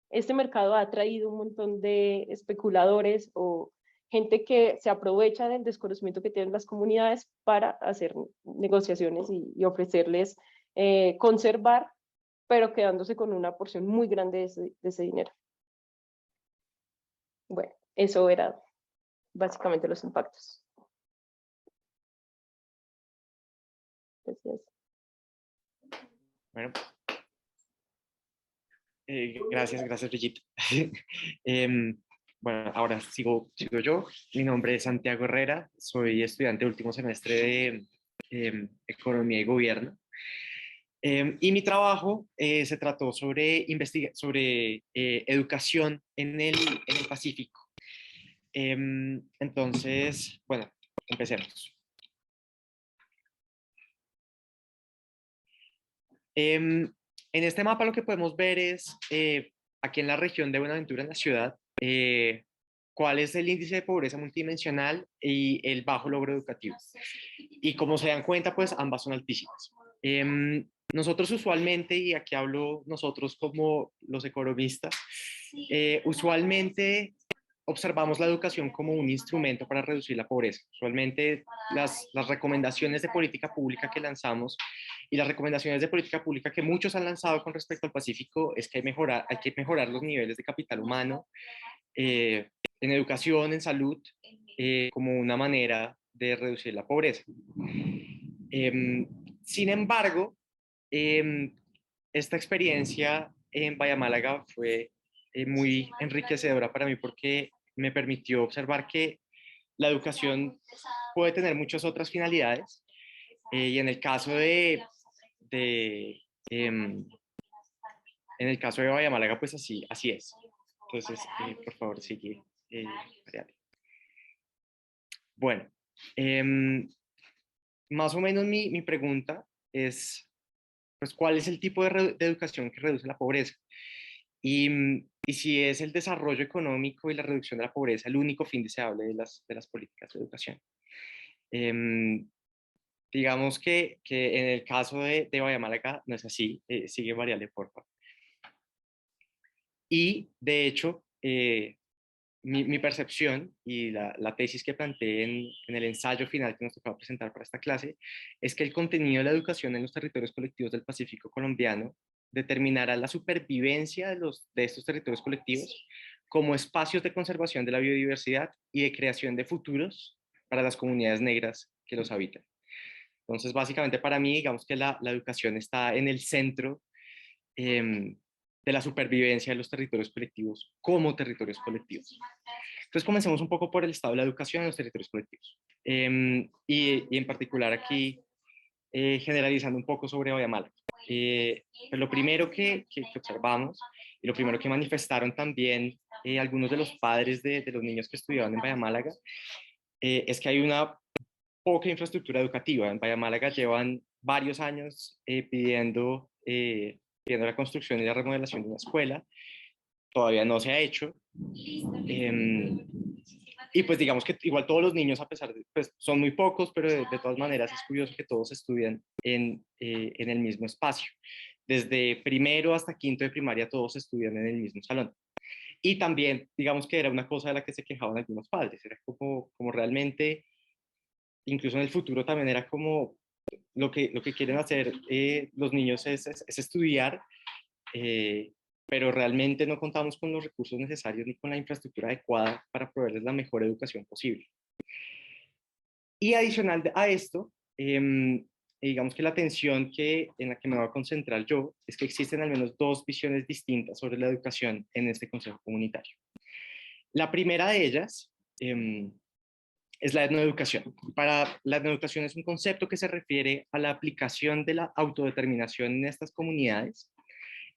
este mercado ha traído un montón de especuladores o gente que se aprovecha del desconocimiento que tienen las comunidades para hacer negociaciones y ofrecerles conservar, pero quedándose con una porción muy grande de ese dinero. Bueno, eso era básicamente los impactos. Gracias. Bueno, gracias, Brigitte. Bueno, ahora sigo yo. Mi nombre es Santiago Herrera, soy estudiante de último semestre de Economía y Gobierno. Y mi trabajo se trató sobre educación en el Pacífico. Entonces, bueno, empecemos. En este mapa lo que podemos ver es, aquí en la región de Buenaventura, en la ciudad, cuál es el índice de pobreza multidimensional y el bajo logro educativo. Y como se dan cuenta, pues ambas son altísimas. Nosotros usualmente, y aquí hablo nosotros como los economistas, usualmente observamos la educación como un instrumento para reducir la pobreza. Usualmente las recomendaciones de política pública que lanzamos y las recomendaciones de política pública que muchos han lanzado con respecto al Pacífico es que hay que mejorar los niveles de capital humano en educación, en salud, como una manera de reducir la pobreza. Sin embargo, esta experiencia en Bahía Málaga fue muy enriquecedora para mí porque me permitió observar que la educación puede tener muchas otras finalidades y en el caso de Bahía Málaga, pues así es. Entonces, por favor, sigue. Bueno, más o menos mi pregunta es, pues, ¿cuál es el tipo de educación que reduce la pobreza? Y si es el desarrollo económico y la reducción de la pobreza el único fin deseable de las políticas de educación. Digamos que en el caso de Bahía Málaga no es así, sigue variable, por favor. Y de hecho, mi percepción y la tesis que planteé en el ensayo final que nos tocaba presentar para esta clase es que el contenido de la educación en los territorios colectivos del Pacífico colombiano determinará la supervivencia de estos territorios colectivos como espacios de conservación de la biodiversidad y de creación de futuros para las comunidades negras que los habitan. Entonces, básicamente para mí, digamos que la educación está en el centro de la supervivencia de los territorios colectivos como territorios colectivos. Entonces comencemos un poco por el estado de la educación en los territorios colectivos. Y en particular aquí, generalizando un poco sobre Bahía Málaga. Pues lo primero que observamos y lo primero que manifestaron también algunos de los padres de los niños que estudiaban en Bahía Málaga es que hay una poca infraestructura educativa. En Bahía Málaga llevan varios años pidiendo la construcción y la remodelación de una escuela. Todavía no se ha hecho. Y pues digamos que igual todos los niños, a pesar de, pues son muy pocos, pero de todas maneras es curioso que todos estudian en el mismo espacio. Desde primero hasta quinto de primaria todos estudian en el mismo salón. Y también, digamos que era una cosa de la que se quejaban algunos padres, era como realmente, incluso en el futuro también era como lo que quieren hacer los niños es estudiar, pero realmente no contamos con los recursos necesarios ni con la infraestructura adecuada para proveerles la mejor educación posible. Y adicional a esto, digamos que la atención en la que me voy a concentrar yo es que existen al menos dos visiones distintas sobre la educación en este consejo comunitario. La primera de ellas es la etnoeducación. Para la etnoeducación es un concepto que se refiere a la aplicación de la autodeterminación en estas comunidades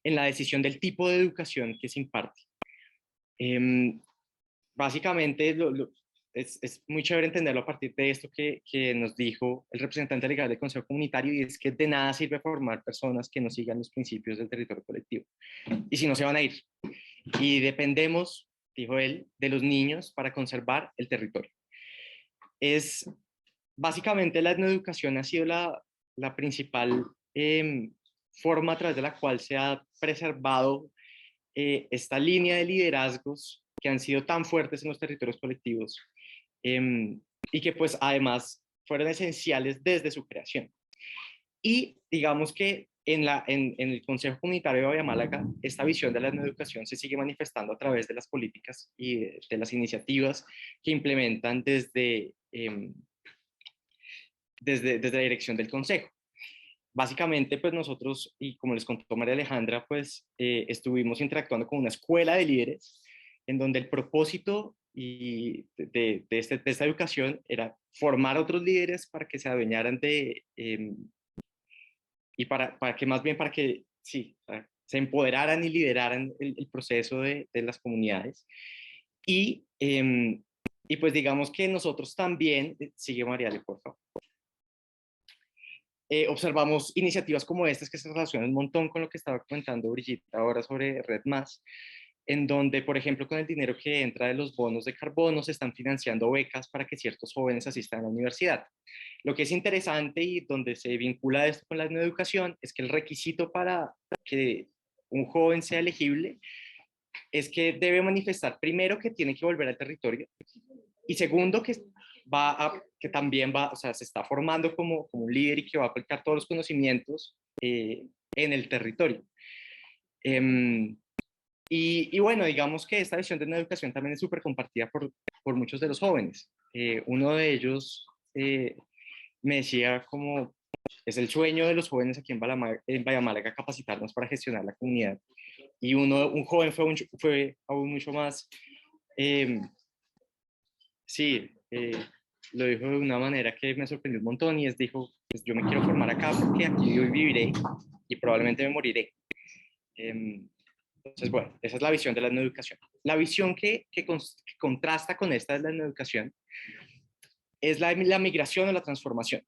en la decisión del tipo de educación que se imparte. Básicamente es muy chévere entenderlo a partir de esto que nos dijo el representante legal del Consejo Comunitario, y es que de nada sirve formar personas que no sigan los principios del territorio colectivo, y si no se van a ir. Y dependemos, dijo él, de los niños para conservar el territorio. Básicamente la etnoeducación ha sido la principal forma a través de la cual se ha preservado esta línea de liderazgos que han sido tan fuertes en los territorios colectivos y que pues además fueron esenciales desde su creación. Y digamos que en el Consejo Comunitario de Bahía Málaga, esta visión de la educación se sigue manifestando a través de las políticas y de las iniciativas que implementan desde la dirección del Consejo. Básicamente, pues nosotros, y como les contó María Alejandra, pues estuvimos interactuando con una escuela de líderes en donde el propósito de esta educación era formar a otros líderes para que se adueñaran y para que más bien para que sí, se empoderaran y lideraran el proceso de las comunidades. Y pues digamos que nosotros también, sigue Mariale, por favor. Observamos iniciativas como estas que se relacionan un montón con lo que estaba comentando Brigitte ahora sobre Red Más, en donde, por ejemplo, con el dinero que entra de los bonos de carbono se están financiando becas para que ciertos jóvenes asistan a la universidad. Lo que es interesante y donde se vincula esto con la educación es que el requisito para que un joven sea elegible es que debe manifestar primero que tiene que volver al territorio y segundo que también o sea, se está formando como un líder y que va a aplicar todos los conocimientos en el territorio. Y bueno, digamos que esta visión de una educación también es súper compartida por muchos de los jóvenes. Uno de ellos me decía como es el sueño de los jóvenes aquí en Bahía Málaga capacitarnos para gestionar la comunidad. Y un joven fue aún mucho más, sí, lo dijo de una manera que me sorprendió un montón y dijo, pues yo me quiero formar acá porque aquí hoy viviré y probablemente me moriré. Entonces, bueno, esa es la visión de la educación. La visión que contrasta con esta de la educación es la migración o la transformación.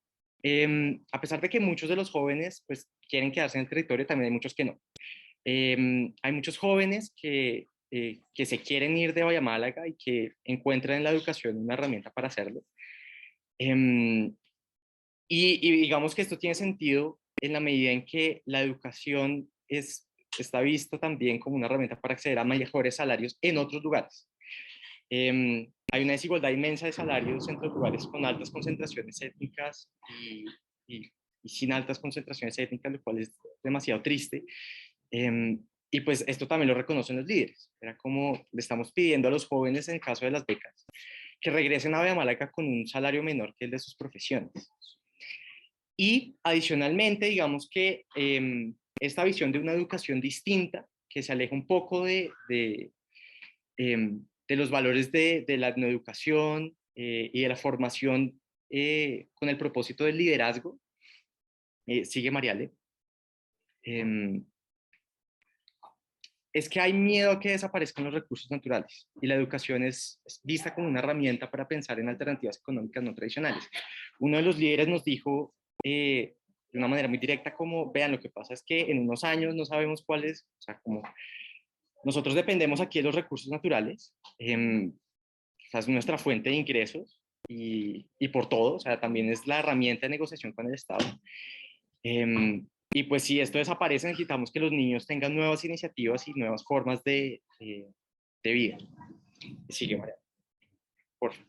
A pesar de que muchos de los jóvenes pues, quieren quedarse en el territorio, también hay muchos que no. Hay muchos jóvenes que se quieren ir de Bahía Málaga y que encuentran en la educación una herramienta para hacerlo. Y digamos que esto tiene sentido en la medida en que la educación está vista también como una herramienta para acceder a mejores salarios en otros lugares. Hay una desigualdad inmensa de salarios entre lugares con altas concentraciones étnicas y sin altas concentraciones étnicas, lo cual es demasiado triste. Y pues esto también lo reconocen los líderes. Era como le estamos pidiendo a los jóvenes, en el caso de las becas, que regresen a Bahía Málaga con un salario menor que el de sus profesiones. Y adicionalmente, digamos que esta visión de una educación distinta, que se aleja un poco de de los valores de la etnoeducación y de la formación con el propósito del liderazgo, sigue Mariale, es que hay miedo a que desaparezcan los recursos naturales y la educación es vista como una herramienta para pensar en alternativas económicas no tradicionales. Uno de los líderes nos dijo de una manera muy directa como, vean, lo que pasa es que en unos años no sabemos cuáles, o sea, como nosotros dependemos aquí de los recursos naturales, es nuestra fuente de ingresos y por todo, o sea, también es la herramienta de negociación con el Estado. Y pues si esto desaparece, necesitamos que los niños tengan nuevas iniciativas y nuevas formas de vida. Sigue, María. Por favor.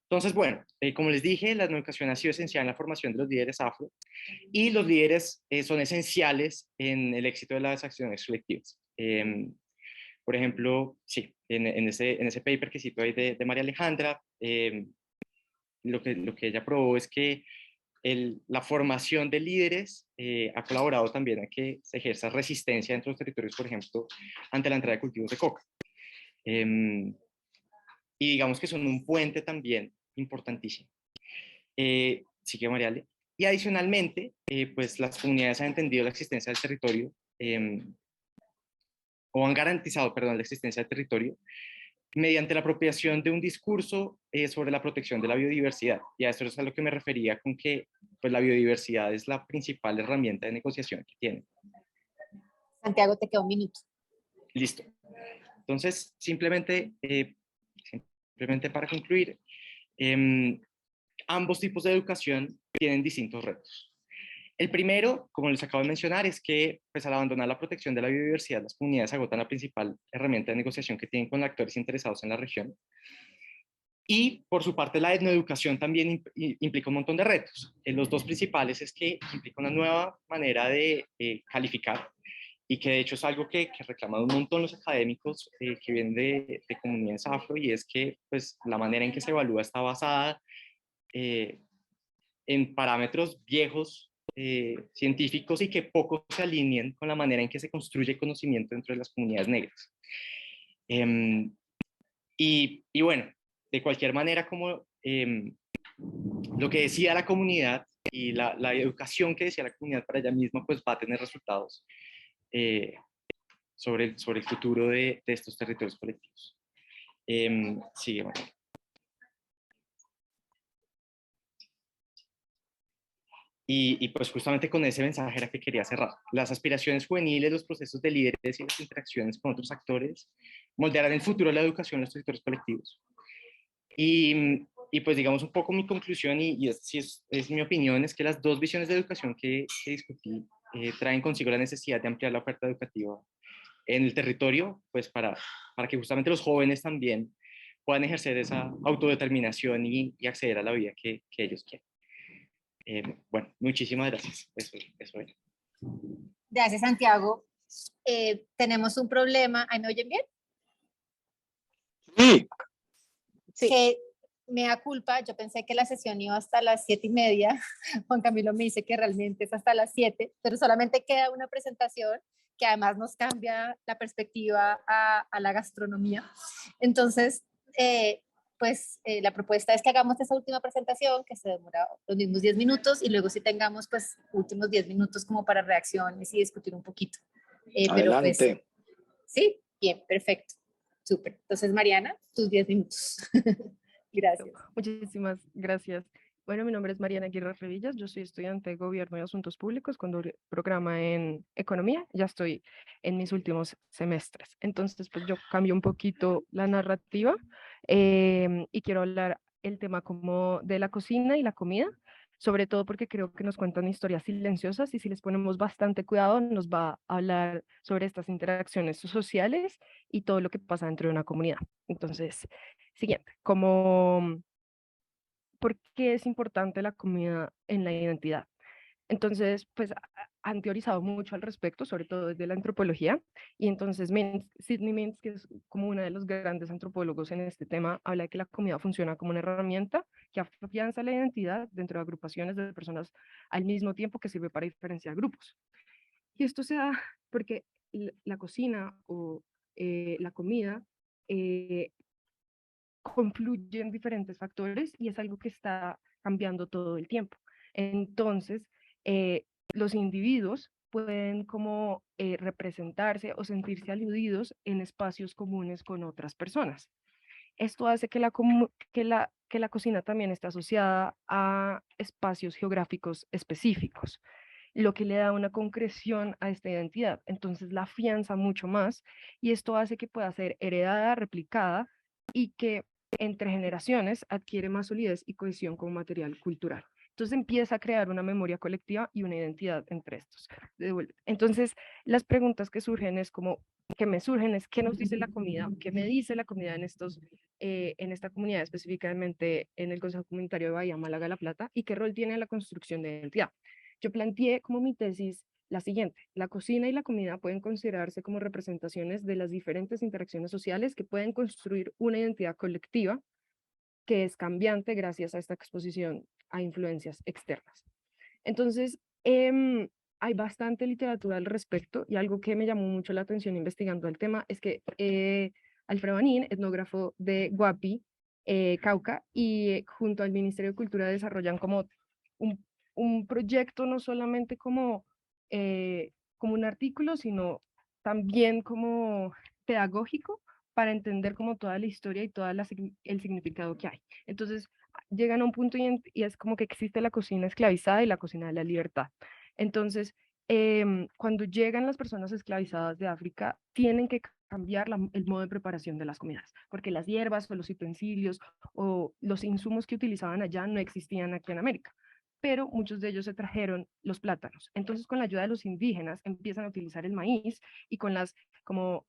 Entonces, bueno, como les dije, la educación ha sido esencial en la formación de los líderes afro y los líderes son esenciales en el éxito de las acciones colectivas. Por ejemplo, sí, en ese paper que cito ahí de María Alejandra, lo que ella probó es que la formación de líderes ha colaborado también a que se ejerza resistencia dentro de los territorios, por ejemplo, ante la entrada de cultivos de coca. Y digamos que son un puente también importantísimo. Sigue Mariale. Y adicionalmente, pues las comunidades han entendido la existencia del territorio, o han garantizado, perdón, la existencia del territorio, mediante la apropiación de un discurso sobre la protección de la biodiversidad. Y a eso es a lo que me refería con que pues, la biodiversidad es la principal herramienta de negociación que tienen. Santiago, te queda un minuto. Listo. Entonces, simplemente para concluir, ambos tipos de educación tienen distintos retos. El primero, como les acabo de mencionar, es que pues, al abandonar la protección de la biodiversidad, las comunidades agotan la principal herramienta de negociación que tienen con actores interesados en la región. Y por su parte, la etnoeducación también implica un montón de retos. Los dos principales es que implica una nueva manera de calificar y que de hecho es algo que reclaman un montón los académicos que vienen de comunidades afro, y es que pues, la manera en que se evalúa está basada en parámetros viejos científicos y que poco se alineen con la manera en que se construye conocimiento dentro de las comunidades negras. Y bueno, de cualquier manera, como lo que decía la comunidad y la educación que decía la comunidad para ella misma, pues va a tener resultados sobre el futuro de estos territorios colectivos. Sigue, María. Y pues justamente con ese mensaje era que quería cerrar. Las aspiraciones juveniles, los procesos de líderes y las interacciones con otros actores moldearán el futuro de la educación en los territorios colectivos. Y pues digamos un poco mi conclusión, y es mi opinión, es que las dos visiones de educación que discutí traen consigo la necesidad de ampliar la oferta educativa en el territorio, pues para que justamente los jóvenes también puedan ejercer esa autodeterminación y acceder a la vida que ellos quieren. Bueno, muchísimas gracias. Eso es. Gracias, Santiago. Tenemos un problema. ¿Me oyen bien? Sí. Sí. Que me da culpa, yo pensé que la sesión iba hasta las 7:30. Juan Camilo me dice que realmente es hasta las 7, pero solamente queda una presentación que además nos cambia la perspectiva a la gastronomía. Entonces, la propuesta es que hagamos esa última presentación, que se demora los mismos 10 minutos, y luego sí tengamos pues últimos 10 minutos como para reacciones y discutir un poquito. Adelante. Pero pues, sí, bien, perfecto. Súper. Entonces, Mariana, tus 10 minutos. Gracias. Muchísimas gracias. Bueno, mi nombre es Mariana Aguirre Revillas, yo soy estudiante de Gobierno y Asuntos Públicos con programa en Economía, ya estoy en mis últimos semestres. Entonces, pues yo cambio un poquito la narrativa y quiero hablar el tema como de la cocina y la comida, sobre todo porque creo que nos cuentan historias silenciosas y si les ponemos bastante cuidado nos va a hablar sobre estas interacciones sociales y todo lo que pasa dentro de una comunidad. Entonces, siguiente, ¿por qué es importante la comida en la identidad? Entonces, pues han teorizado mucho al respecto, sobre todo desde la antropología, y entonces Sidney Mintz, que es como uno de los grandes antropólogos en este tema, habla de que la comida funciona como una herramienta que afianza la identidad dentro de agrupaciones de personas al mismo tiempo que sirve para diferenciar grupos. Y esto se da porque la cocina o la comida, confluyen diferentes factores y es algo que está cambiando todo el tiempo. Entonces, los individuos pueden como representarse o sentirse aludidos en espacios comunes con otras personas. Esto hace que la cocina también esté asociada a espacios geográficos específicos, lo que le da una concreción a esta identidad. Entonces la afianza mucho más y esto hace que pueda ser heredada, replicada y que entre generaciones adquiere más solidez y cohesión como material cultural. Entonces empieza a crear una memoria colectiva y una identidad entre estos. Entonces las preguntas que surgen es como, que me surgen es qué nos dice la comida, qué me dice la comida en esta comunidad, específicamente en el Consejo Comunitario de Bahía Málaga La Plata, y qué rol tiene la construcción de identidad. Yo planteé como mi tesis la siguiente: la cocina y la comida pueden considerarse como representaciones de las diferentes interacciones sociales que pueden construir una identidad colectiva que es cambiante gracias a esta exposición a influencias externas. Entonces, hay bastante literatura al respecto y algo que me llamó mucho la atención investigando el tema es que Alfredo Anín, etnógrafo de Guapi, Cauca, y junto al Ministerio de Cultura desarrollan como un proyecto no solamente como un artículo, sino también como pedagógico para entender como toda la historia y todo el significado que hay. Entonces, llegan a un punto y es como que existe la cocina esclavizada y la cocina de la libertad. Entonces, cuando llegan las personas esclavizadas de África, tienen que cambiar el modo de preparación de las comidas, porque las hierbas o los utensilios o los insumos que utilizaban allá no existían aquí en América, pero muchos de ellos se trajeron los plátanos. Entonces, con la ayuda de los indígenas, empiezan a utilizar el maíz y con las como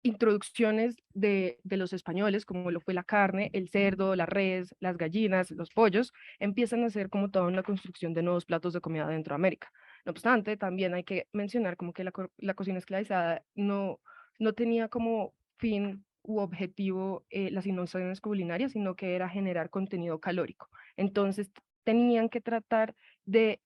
introducciones de los españoles, como lo fue la carne, el cerdo, la res, las gallinas, los pollos, empiezan a hacer como toda una construcción de nuevos platos de comida dentro de América. No obstante, también hay que mencionar como que la cocina esclavizada no tenía como fin u objetivo las innovaciones culinarias, sino que era generar contenido calórico. Entonces, tenían que tratar de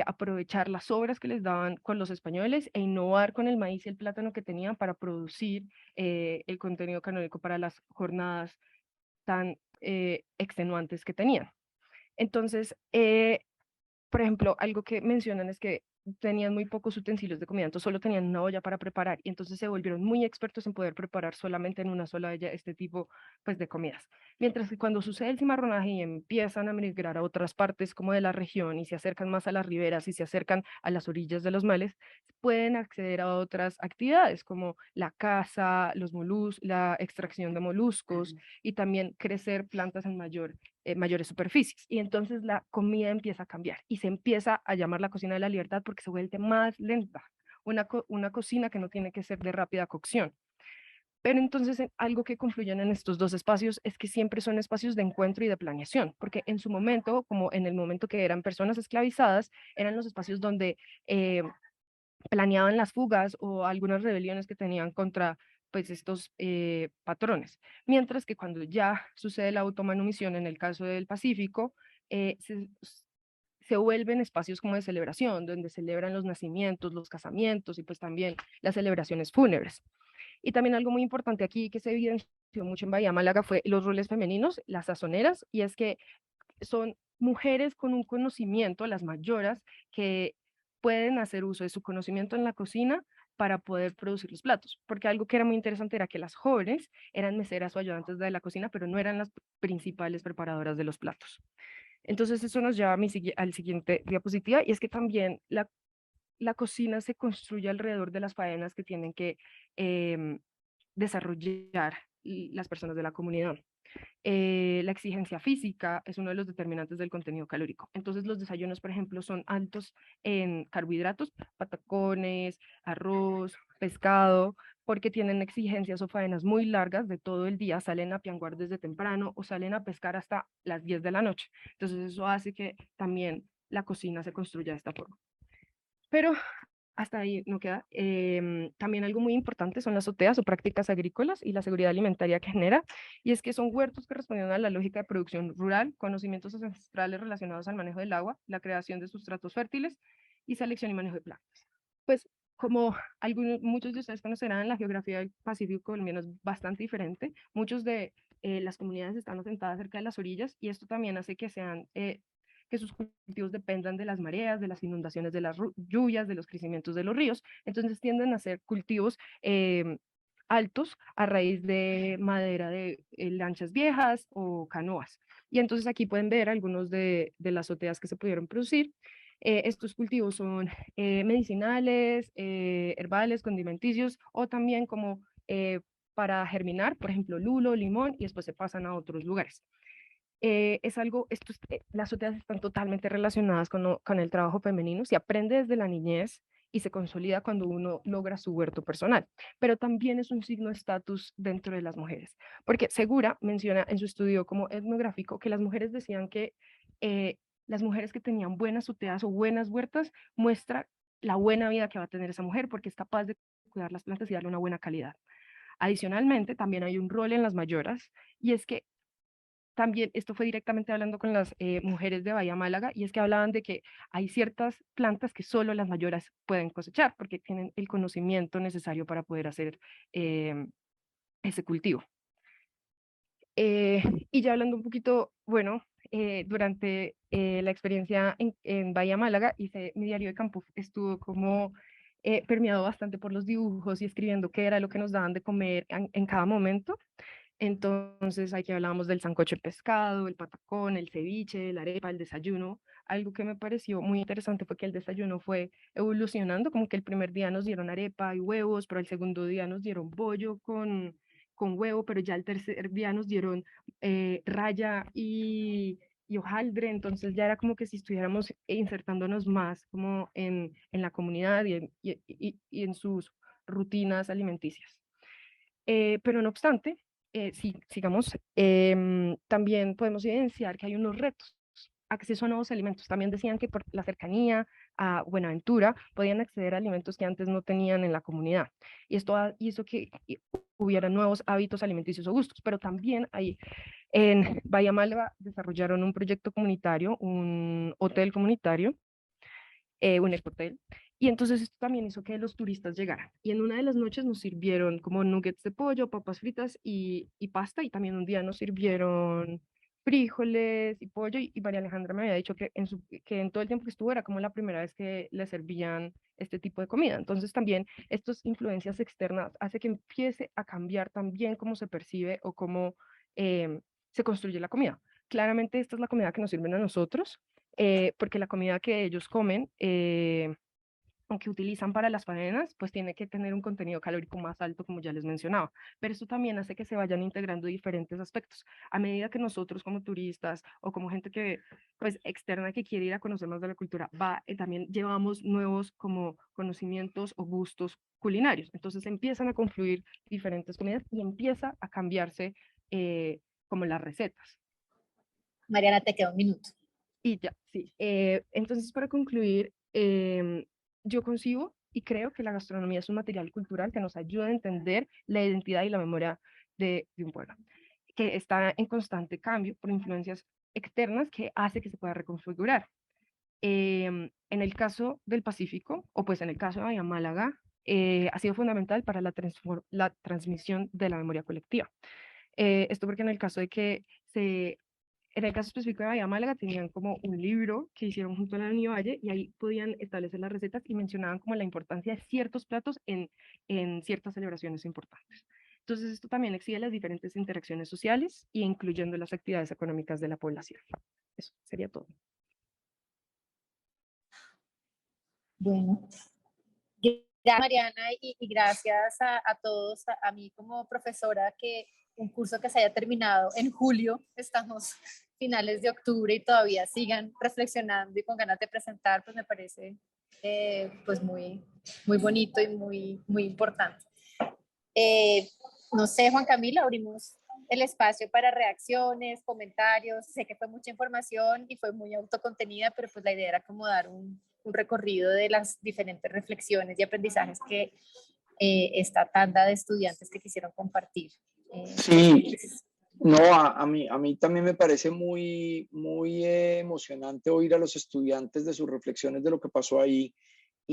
aprovechar las sobras que les daban con los españoles e innovar con el maíz y el plátano que tenían para producir el contenido calórico para las jornadas tan extenuantes que tenían. Entonces, por ejemplo, algo que mencionan es que tenían muy pocos utensilios de comida, entonces solo tenían una olla para preparar y entonces se volvieron muy expertos en poder preparar solamente en una sola olla este tipo pues de comidas. Mientras que cuando sucede el cimarronaje y empiezan a migrar a otras partes como de la región y se acercan más a las riberas y se acercan a las orillas de los mares, pueden acceder a otras actividades como la caza, la extracción de moluscos y también crecer plantas en mayores superficies. Y entonces la comida empieza a cambiar y se empieza a llamar la cocina de la libertad porque se vuelve más lenta, una cocina que no tiene que ser de rápida cocción. Pero entonces algo que confluyen en estos dos espacios es que siempre son espacios de encuentro y de planeación, porque en su momento, como en el momento que eran personas esclavizadas, eran los espacios donde planeaban las fugas o algunas rebeliones que tenían contra pues estos patrones. Mientras que cuando ya sucede la automanumisión en el caso del Pacífico, se vuelven espacios como de celebración, donde celebran los nacimientos, los casamientos y pues también las celebraciones fúnebres. Y también algo muy importante aquí que se evidenció mucho en Bahía Málaga fue los roles femeninos, las sazoneras, y es que son mujeres con un conocimiento, las mayoras, que pueden hacer uso de su conocimiento en la cocina para poder producir los platos, porque algo que era muy interesante era que las jóvenes eran meseras o ayudantes de la cocina, pero no eran las principales preparadoras de los platos. Entonces eso nos lleva al siguiente diapositiva, y es que también la cocina se construye alrededor de las faenas que tienen que desarrollar las personas de la comunidad. La exigencia física es uno de los determinantes del contenido calórico. Entonces los desayunos, por ejemplo, son altos en carbohidratos, patacones, arroz, pescado, porque tienen exigencias o faenas muy largas de todo el día, salen a pianguar desde temprano o salen a pescar hasta las 10 de la noche. Entonces eso hace que también la cocina se construya de esta forma. Pero hasta ahí no queda. También algo muy importante son las azoteas o prácticas agrícolas y la seguridad alimentaria que genera, y es que son huertos que responden a la lógica de producción rural, conocimientos ancestrales relacionados al manejo del agua, la creación de sustratos fértiles y selección y manejo de plantas. Pues como muchos de ustedes conocerán, la geografía del Pacífico colombiano es bastante diferente. Muchos de las comunidades están asentadas cerca de las orillas y esto también hace que que sus cultivos dependan de las mareas, de las inundaciones, de las lluvias, de los crecimientos de los ríos. Entonces tienden a ser cultivos altos a raíz de madera de lanchas viejas o canoas. Y entonces aquí pueden ver algunos de las azoteas que se pudieron producir. Estos cultivos son medicinales, herbales, condimenticios o también como para germinar, por ejemplo, lulo, limón, y después se pasan a otros lugares. Las azoteas están totalmente relacionadas con el trabajo femenino, se aprende desde la niñez y se consolida cuando uno logra su huerto personal, pero también es un signo de estatus dentro de las mujeres, porque Segura menciona en su estudio como etnográfico que las mujeres decían que las mujeres que tenían buenas azoteas o buenas huertas muestra la buena vida que va a tener esa mujer porque es capaz de cuidar las plantas y darle una buena calidad. Adicionalmente, también hay un rol en las mayoras, y es que también esto fue directamente hablando con las mujeres de Bahía Málaga, y es que hablaban de que hay ciertas plantas que solo las mayoras pueden cosechar porque tienen el conocimiento necesario para poder hacer ese cultivo. Y ya hablando un poquito, bueno, durante la experiencia en Bahía Málaga, mi diario de campo estuvo como permeado bastante por los dibujos y escribiendo qué era lo que nos daban de comer en cada momento. Entonces, aquí hablábamos del sancocho de pescado, el patacón, el ceviche, la arepa, el desayuno. Algo que me pareció muy interesante fue que el desayuno fue evolucionando, como que el primer día nos dieron arepa y huevos, pero el segundo día nos dieron bollo con huevo, pero ya el tercer día nos dieron raya y hojaldre. Entonces ya era como que si estuviéramos insertándonos más como en la comunidad y en sus rutinas alimenticias. Pero no obstante, si sigamos, también podemos evidenciar que hay unos retos. Acceso a nuevos alimentos. También decían que por la cercanía a Buenaventura podían acceder a alimentos que antes no tenían en la comunidad. Y esto hizo que hubiera nuevos hábitos alimenticios o gustos. Pero también ahí en Bahía Málaga desarrollaron un proyecto comunitario, un hotel comunitario, un ecotel. Y entonces esto también hizo que los turistas llegaran. Y en una de las noches nos sirvieron como nuggets de pollo, papas fritas y pasta. Y también un día nos sirvieron frijoles y pollo. Y María Alejandra me había dicho que en todo el tiempo que estuvo era como la primera vez que le servían este tipo de comida. Entonces también estas influencias externas hace que empiece a cambiar también cómo se percibe o cómo se construye la comida. Claramente esta es la comida que nos sirven a nosotros, porque la comida que ellos comen, aunque utilizan para las faenas, pues tiene que tener un contenido calórico más alto, como ya les mencionaba. Pero esto también hace que se vayan integrando diferentes aspectos. A medida que nosotros como turistas o como gente que, pues, externa que quiere ir a conocer más de la cultura, también llevamos nuevos como conocimientos o gustos culinarios. Entonces empiezan a confluir diferentes comidas y empieza a cambiarse como las recetas. Mariana, te queda un minuto. Y ya, sí. Entonces, para concluir, yo concibo y creo que la gastronomía es un material cultural que nos ayuda a entender la identidad y la memoria de un pueblo, que está en constante cambio por influencias externas que hace que se pueda reconfigurar. En el caso del Pacífico, o pues en el caso de Bahía Málaga, ha sido fundamental para la transmisión de la memoria colectiva. Esto porque en el caso de que en el caso específico de Bahía Málaga tenían como un libro que hicieron junto a la Univalle y ahí podían establecer las recetas y mencionaban como la importancia de ciertos platos en ciertas celebraciones importantes. Entonces esto también exige las diferentes interacciones sociales y incluyendo las actividades económicas de la población. Eso sería todo. Bueno, gracias Mariana y gracias a todos, a mí como profesora, que un curso que se haya terminado en julio, estamos finales de octubre y todavía sigan reflexionando y con ganas de presentar, pues me parece pues muy bonito y muy importante. No sé, Juan Camilo, abrimos el espacio para reacciones, comentarios. Sé que fue mucha información y fue muy autocontenida, pero pues la idea era como dar un recorrido de las diferentes reflexiones y aprendizajes que esta tanda de estudiantes que quisieron compartir. Sí, no, a mí también me parece muy emocionante oír a los estudiantes de sus reflexiones de lo que pasó ahí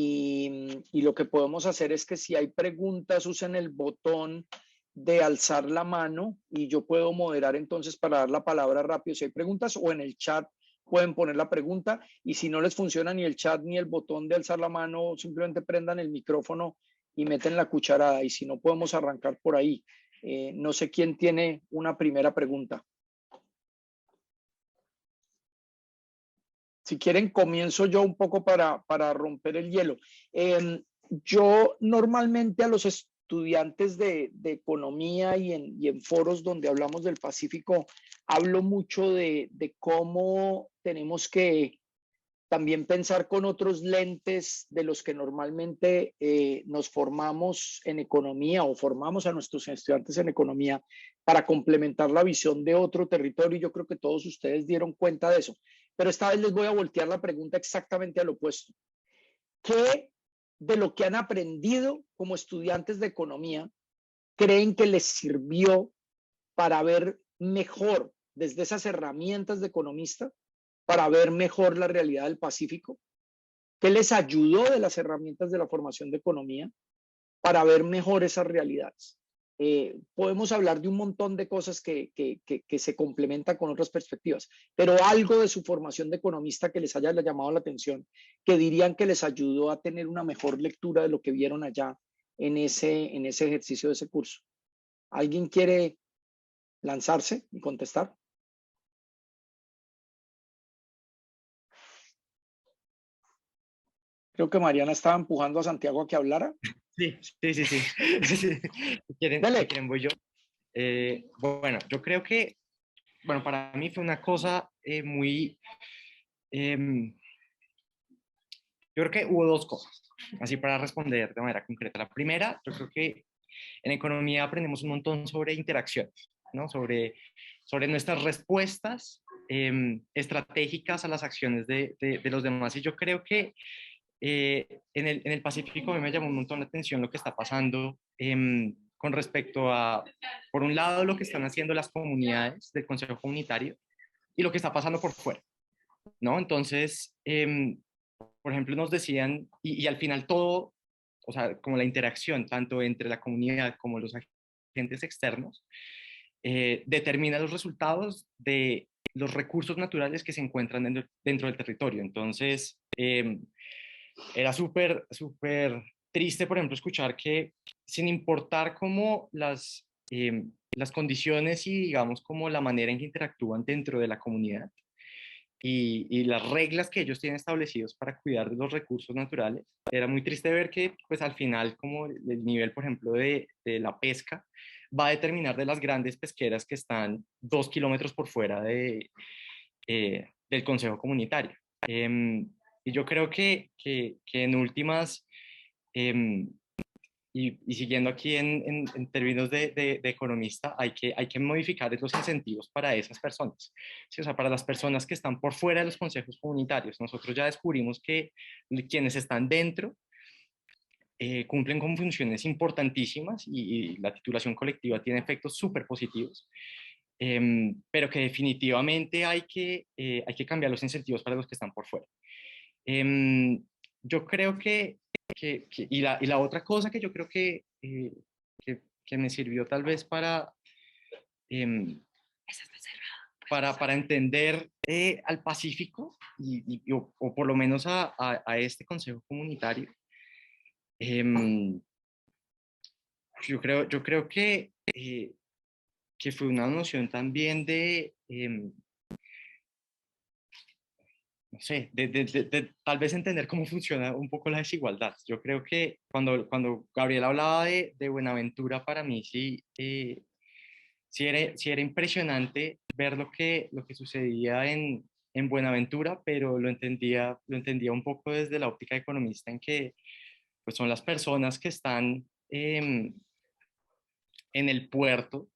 y lo que podemos hacer es que si hay preguntas, usen el botón de alzar la mano y yo puedo moderar entonces para dar la palabra rápido si hay preguntas, o en el chat pueden poner la pregunta, y si no les funciona ni el chat ni el botón de alzar la mano, simplemente prendan el micrófono y meten la cucharada, y si no podemos arrancar por ahí. No sé quién tiene una primera pregunta. Si quieren, comienzo yo un poco para romper el hielo. Yo normalmente a los estudiantes de economía y en foros donde hablamos del Pacífico, hablo mucho de cómo tenemos que también pensar con otros lentes de los que normalmente nos formamos en economía o formamos a nuestros estudiantes en economía para complementar la visión de otro territorio. Y yo creo que todos ustedes dieron cuenta de eso. Pero esta vez les voy a voltear la pregunta exactamente al opuesto. ¿Qué de lo que han aprendido como estudiantes de economía creen que les sirvió para ver mejor desde esas herramientas de economista, para ver mejor la realidad del Pacífico? ¿Qué les ayudó de las herramientas de la formación de economía para ver mejor esas realidades? Podemos hablar de un montón de cosas que se complementan con otras perspectivas, pero algo de su formación de economista que les haya llamado la atención, que dirían que les ayudó a tener una mejor lectura de lo que vieron allá en ese ejercicio de ese curso. ¿Alguien quiere lanzarse y contestar? Creo que Mariana estaba empujando a Santiago a que hablara. Sí. Si quieren voy yo. Bueno, yo creo que, para mí fue una cosa muy... yo creo que hubo dos cosas, así para responder de manera concreta. La primera, yo creo que en economía aprendemos un montón sobre interacciones, ¿no? Sobre nuestras respuestas estratégicas a las acciones de los demás. Y yo creo que en el Pacífico a mí me llamó un montón la atención lo que está pasando con respecto a, por un lado, lo que están haciendo las comunidades del Consejo Comunitario y lo que está pasando por fuera, ¿no? Entonces, por ejemplo, nos decían, y al final todo, o sea, como la interacción tanto entre la comunidad como los agentes externos, determina los resultados de los recursos naturales que se encuentran dentro del territorio. Entonces, era súper triste, por ejemplo, escuchar que sin importar cómo las condiciones y, digamos, como la manera en que interactúan dentro de la comunidad y las reglas que ellos tienen establecidos para cuidar de los recursos naturales, era muy triste ver que, pues, al final, como el nivel, por ejemplo, de la pesca va a determinar de las grandes pesqueras que están 2 kilómetros por fuera del Consejo Comunitario. Y yo creo que en últimas, y siguiendo aquí en términos de economista, hay que modificar los incentivos para esas personas, ¿sí? O sea, para las personas que están por fuera de los consejos comunitarios. Nosotros ya descubrimos que quienes están dentro cumplen con funciones importantísimas y la titulación colectiva tiene efectos súper positivos. Pero que definitivamente hay que cambiar los incentivos para los que están por fuera. Yo creo y la otra cosa que yo creo que me sirvió tal vez para entender al Pacífico o por lo menos a este Consejo Comunitario, yo creo que fue una noción también de, no sé, de tal vez entender cómo funciona un poco la desigualdad. Yo creo que cuando Gabriel hablaba de Buenaventura, para mí sí era impresionante ver lo que sucedía en Buenaventura, pero lo entendía un poco desde la óptica economista, en que pues son las personas que están en el puerto,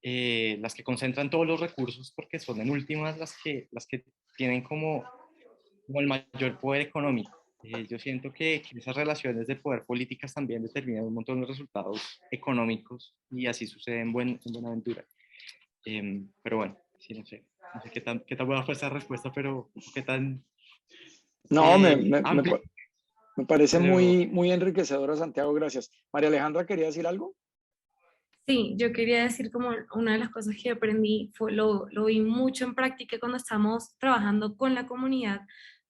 las que concentran todos los recursos, porque son en últimas las que tienen como el mayor poder económico. Yo siento que esas relaciones de poder políticas también determinan un montón de resultados económicos, y así sucede en Buenaventura. Pero bueno, sí, no sé qué tan buena fue esa respuesta, pero qué tan no, amplia. Me parece Pero- muy enriquecedora, Santiago, gracias. María Alejandra, ¿quería decir algo? Sí, yo quería decir como una de las cosas que aprendí fue lo vi mucho en práctica cuando estamos trabajando con la comunidad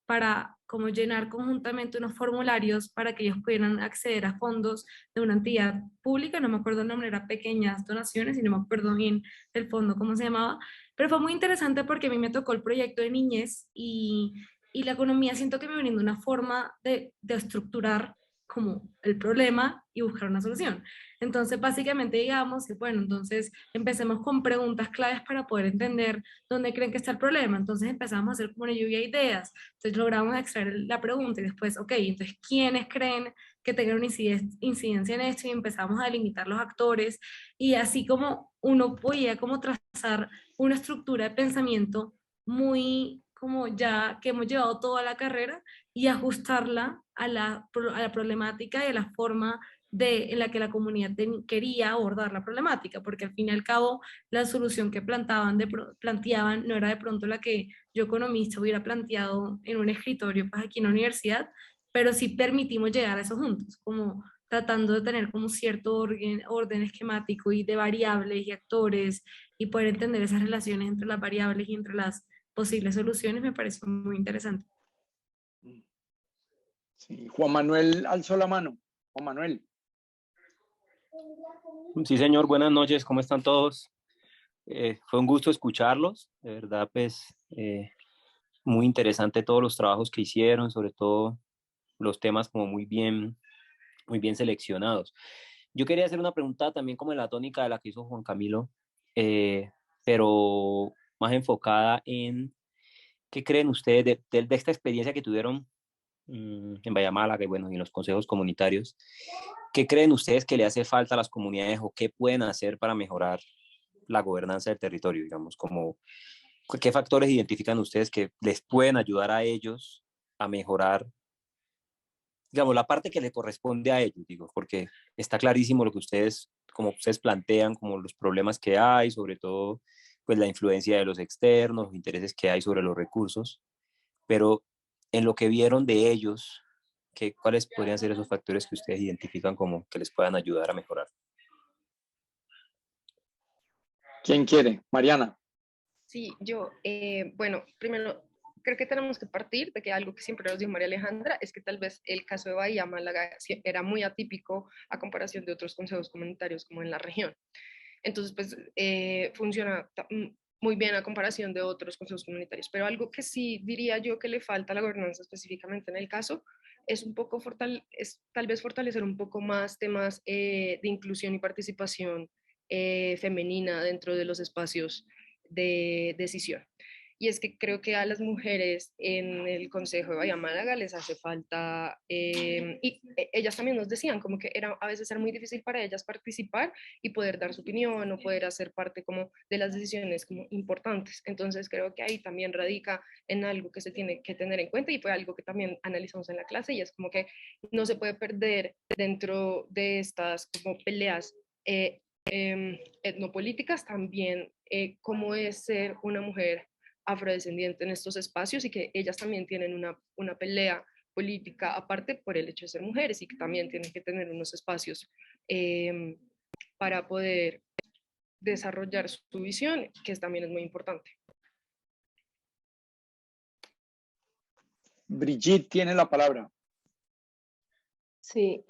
para como llenar conjuntamente unos formularios para que ellos pudieran acceder a fondos de una entidad pública, no me acuerdo el nombre, era Pequeñas Donaciones y no me acuerdo bien del fondo cómo se llamaba, pero fue muy interesante porque a mí me tocó el proyecto de niñez y la economía siento que me brindó una forma de estructurar como el problema y buscar una solución. Entonces, básicamente, digamos que, bueno, entonces empecemos con preguntas claves para poder entender dónde creen que está el problema. Entonces empezamos a hacer como una lluvia de ideas. Entonces logramos extraer la pregunta y después, ok, entonces, ¿quiénes creen que tengan una incidencia en esto? Y empezamos a delimitar los actores y así como uno podía como trazar una estructura de pensamiento muy como ya que hemos llevado toda la carrera y ajustarla a la problemática y a la forma en la que la comunidad quería abordar la problemática, porque al fin y al cabo la solución que planteaban no era de pronto la que yo economista hubiera planteado en un escritorio pues, aquí en la universidad, pero sí permitimos llegar a eso juntos, como tratando de tener como cierto orden esquemático y de variables y actores y poder entender esas relaciones entre las variables y entre las posibles soluciones me parece muy interesante. Sí, Juan Manuel alzó la mano. Juan Manuel. Sí, señor, buenas noches, ¿cómo están todos? Fue un gusto escucharlos, de verdad, pues muy interesante todos los trabajos que hicieron, sobre todo los temas como muy bien seleccionados. Yo quería hacer una pregunta también como en la tónica de la que hizo Juan Camilo, pero más enfocada en qué creen ustedes de esta experiencia que tuvieron en Vallamala, que bueno, y en los consejos comunitarios. ¿Qué creen ustedes que le hace falta a las comunidades o qué pueden hacer para mejorar la gobernanza del territorio, digamos, como qué factores identifican ustedes que les pueden ayudar a ellos a mejorar, digamos, la parte que le corresponde a ellos, digo, porque está clarísimo lo que ustedes, como ustedes plantean, como los problemas que hay, sobre todo, pues la influencia de los externos, los intereses que hay sobre los recursos, pero en lo que vieron de ellos, ¿cuáles podrían ser esos factores que ustedes identifican como que les puedan ayudar a mejorar? ¿Quién quiere? Mariana. Sí, yo, bueno, primero creo que tenemos que partir de que algo que siempre nos dijo María Alejandra es que tal vez el caso de Bahía Málaga era muy atípico a comparación de otros consejos comunitarios como en la región. Entonces, pues funciona muy bien a comparación de otros consejos comunitarios, pero algo que sí diría yo que le falta a la gobernanza específicamente en el caso es un poco tal vez fortalecer un poco más temas de inclusión y participación femenina dentro de los espacios de decisión. Y es que creo que a las mujeres en el Consejo de Bahía Málaga les hace falta, y ellas también nos decían como que a veces era muy difícil para ellas participar y poder dar su opinión o poder hacer parte como de las decisiones como importantes. Entonces creo que ahí también radica en algo que se tiene que tener en cuenta y fue algo que también analizamos en la clase y es como que no se puede perder dentro de estas como peleas etnopolíticas también cómo es ser una mujer afrodescendiente en estos espacios y que ellas también tienen una pelea política aparte por el hecho de ser mujeres y que también tienen que tener unos espacios para poder desarrollar su visión, que también es muy importante. Brigitte tiene la palabra. Sí,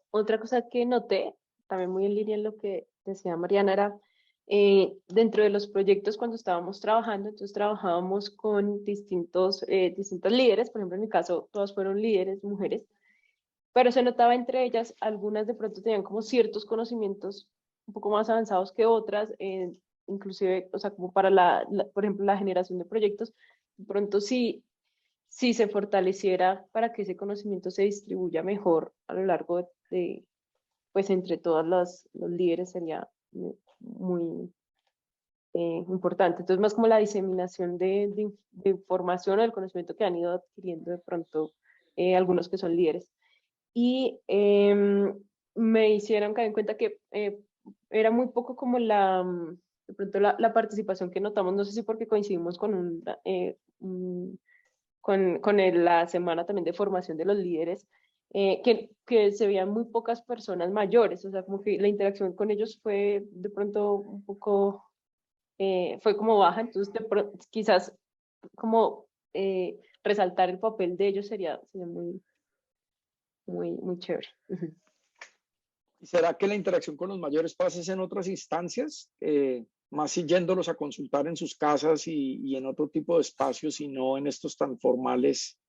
otra cosa que noté, también muy en línea en lo que decía Mariana, era dentro de los proyectos cuando estábamos trabajando, entonces trabajábamos con distintos líderes, por ejemplo en mi caso todas fueron líderes, mujeres, pero se notaba entre ellas, algunas de pronto tenían como ciertos conocimientos un poco más avanzados que otras, inclusive, o sea, como para por ejemplo, la generación de proyectos, de pronto sí se fortaleciera para que ese conocimiento se distribuya mejor a lo largo pues entre todos los líderes sería muy importante. Entonces, más como la diseminación de información o del conocimiento que han ido adquiriendo de pronto algunos que son líderes. Y me hicieron caer en cuenta que era muy poco como de pronto la participación que notamos, no sé si porque coincidimos con un la semana también de formación de los líderes, que se veían muy pocas personas mayores, o sea, como que la interacción con ellos fue de pronto un poco, fue como baja, entonces quizás como resaltar el papel de ellos sería muy, muy, muy chévere. ¿Y será que la interacción con los mayores pasa en otras instancias? Más si yéndolos a consultar en sus casas y en otro tipo de espacios y no en estos tan formales.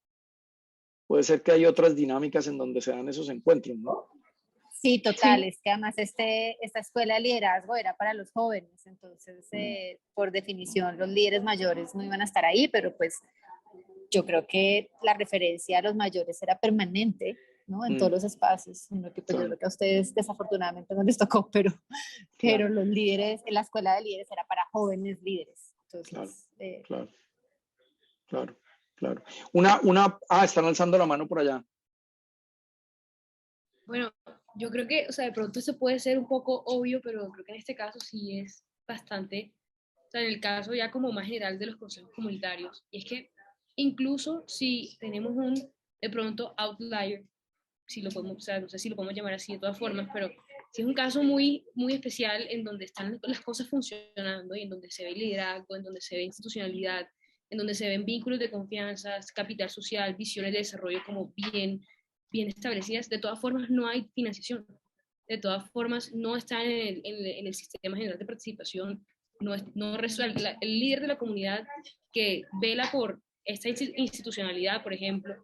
Puede ser que hay otras dinámicas en donde se dan esos encuentros, ¿no? Sí, total, es que además esta escuela de liderazgo era para los jóvenes, entonces por definición los líderes mayores no iban a estar ahí, pero pues yo creo que la referencia a los mayores era permanente, ¿no? En todos los espacios, sino que pues yo creo que a ustedes desafortunadamente no les tocó, pero los líderes, en la escuela de líderes era para jóvenes líderes. Entonces, claro. Están alzando la mano por allá. Bueno, yo creo que, o sea, de pronto esto puede ser un poco obvio, pero creo que en este caso sí es bastante, o sea, en el caso ya como más general de los consejos comunitarios, y es que incluso si tenemos de pronto outlier, si lo podemos, o sea, no sé si lo podemos llamar así de todas formas, pero si es un caso muy, muy especial en donde están las cosas funcionando y en donde se ve liderazgo, en donde se ve institucionalidad, en donde se ven vínculos de confianza, capital social, visiones de desarrollo como bien establecidas, de todas formas no hay financiación, de todas formas no está en el sistema general de participación, no resuelve, el líder de la comunidad que vela por esta institucionalidad, por ejemplo,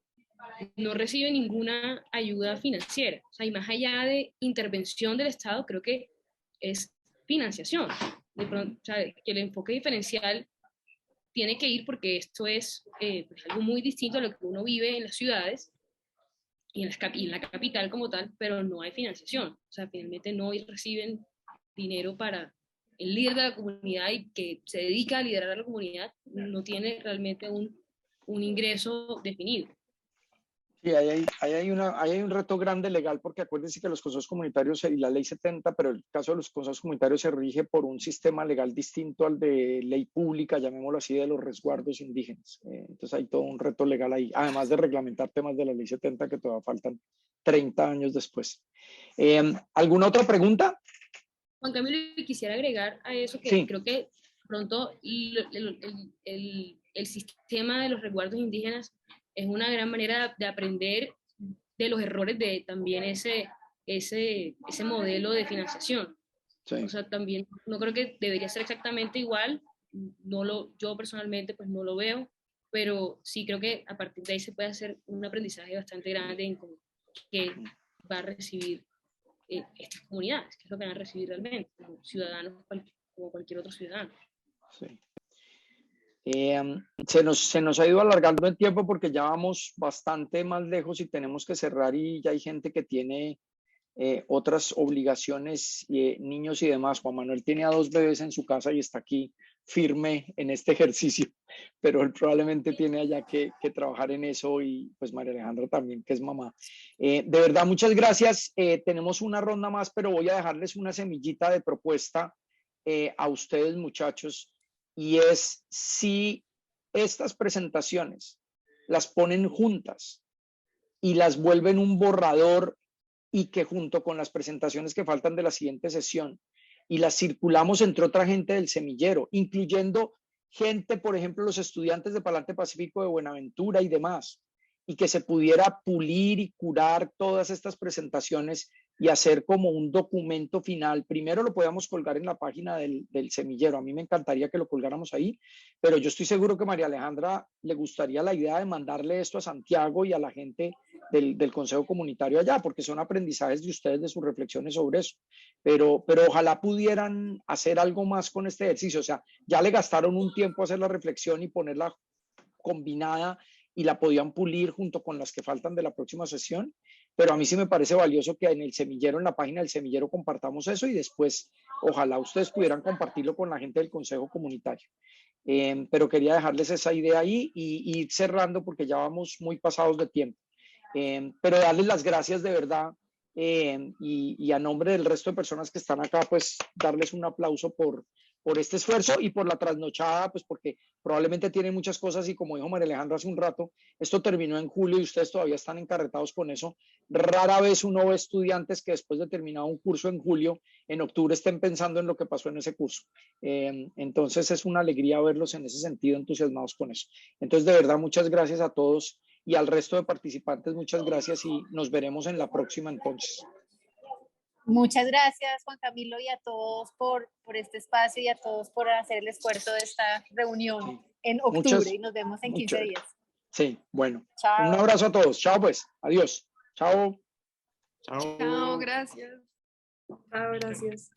no recibe ninguna ayuda financiera. O sea, y más allá de intervención del Estado, creo que es financiación. De pronto, o sea, que el enfoque diferencial tiene que ir porque esto es pues algo muy distinto a lo que uno vive en las ciudades y en la capital como tal, pero no hay financiación. O sea, finalmente no reciben dinero para el líder de la comunidad y que se dedica a liderar a la comunidad, no tiene realmente un ingreso definido. Sí, ahí hay un reto grande legal, porque acuérdense que los consejos comunitarios y la ley 70, pero el caso de los consejos comunitarios se rige por un sistema legal distinto al de ley pública, llamémoslo así, de los resguardos indígenas. Entonces hay todo un reto legal ahí, además de reglamentar temas de la ley 70 que todavía faltan 30 años después. ¿Alguna otra pregunta? Juan Camilo, quisiera agregar a eso que creo que pronto el sistema de los resguardos indígenas es una gran manera de aprender de los errores de también ese modelo de financiación. O sea, también no creo que debería ser exactamente igual, yo personalmente pues no lo veo, pero sí creo que a partir de ahí se puede hacer un aprendizaje bastante grande en que va a recibir estas comunidades, que es lo que van a recibir realmente, como ciudadanos, como cualquier otro ciudadano. Sí. Se nos ha ido alargando el tiempo porque ya vamos bastante más lejos y tenemos que cerrar, y ya hay gente que tiene otras obligaciones, niños y demás. Juan Manuel tiene a 2 bebés en su casa y está aquí firme en este ejercicio, pero él probablemente tiene allá que trabajar en eso, y pues María Alejandra también, que es mamá. De verdad, muchas gracias. Tenemos una ronda más, pero voy a dejarles una semillita de propuesta a ustedes, muchachos, y es: si estas presentaciones las ponen juntas y las vuelven un borrador, y que junto con las presentaciones que faltan de la siguiente sesión y las circulamos entre otra gente del semillero, incluyendo gente, por ejemplo, los estudiantes de Palante Pacífico de Buenaventura y demás, y que se pudiera pulir y curar todas estas presentaciones y hacer como un documento final. Primero lo podíamos colgar en la página del semillero. A mí me encantaría que lo colgáramos ahí, pero yo estoy seguro que María Alejandra le gustaría la idea de mandarle esto a Santiago y a la gente del Consejo Comunitario allá, porque son aprendizajes de ustedes, de sus reflexiones sobre eso. Pero ojalá pudieran hacer algo más con este ejercicio. O sea, ya le gastaron un tiempo a hacer la reflexión y ponerla combinada, y la podían pulir junto con las que faltan de la próxima sesión, pero a mí sí me parece valioso que en el semillero, en la página del semillero, compartamos eso, y después ojalá ustedes pudieran compartirlo con la gente del Consejo Comunitario. Pero quería dejarles esa idea ahí y ir cerrando porque ya vamos muy pasados de tiempo. Pero darles las gracias de verdad y a nombre del resto de personas que están acá, pues darles un aplauso por este esfuerzo y por la trasnochada, pues porque probablemente tienen muchas cosas y como dijo María Alejandra hace un rato, esto terminó en julio y ustedes todavía están encarretados con eso. Rara vez uno ve estudiantes que después de terminar un curso en julio, en octubre estén pensando en lo que pasó en ese curso. Entonces es una alegría verlos en ese sentido entusiasmados con eso. Entonces de verdad muchas gracias a todos y al resto de participantes, muchas gracias y nos veremos en la próxima entonces. Muchas gracias, Juan Camilo, y a todos por este espacio y a todos por hacer el esfuerzo de esta reunión en octubre y nos vemos en 15 días. Sí, bueno. Chao. Un abrazo a todos. Chao pues. Adiós. Chao. Chao, gracias. Chao, gracias.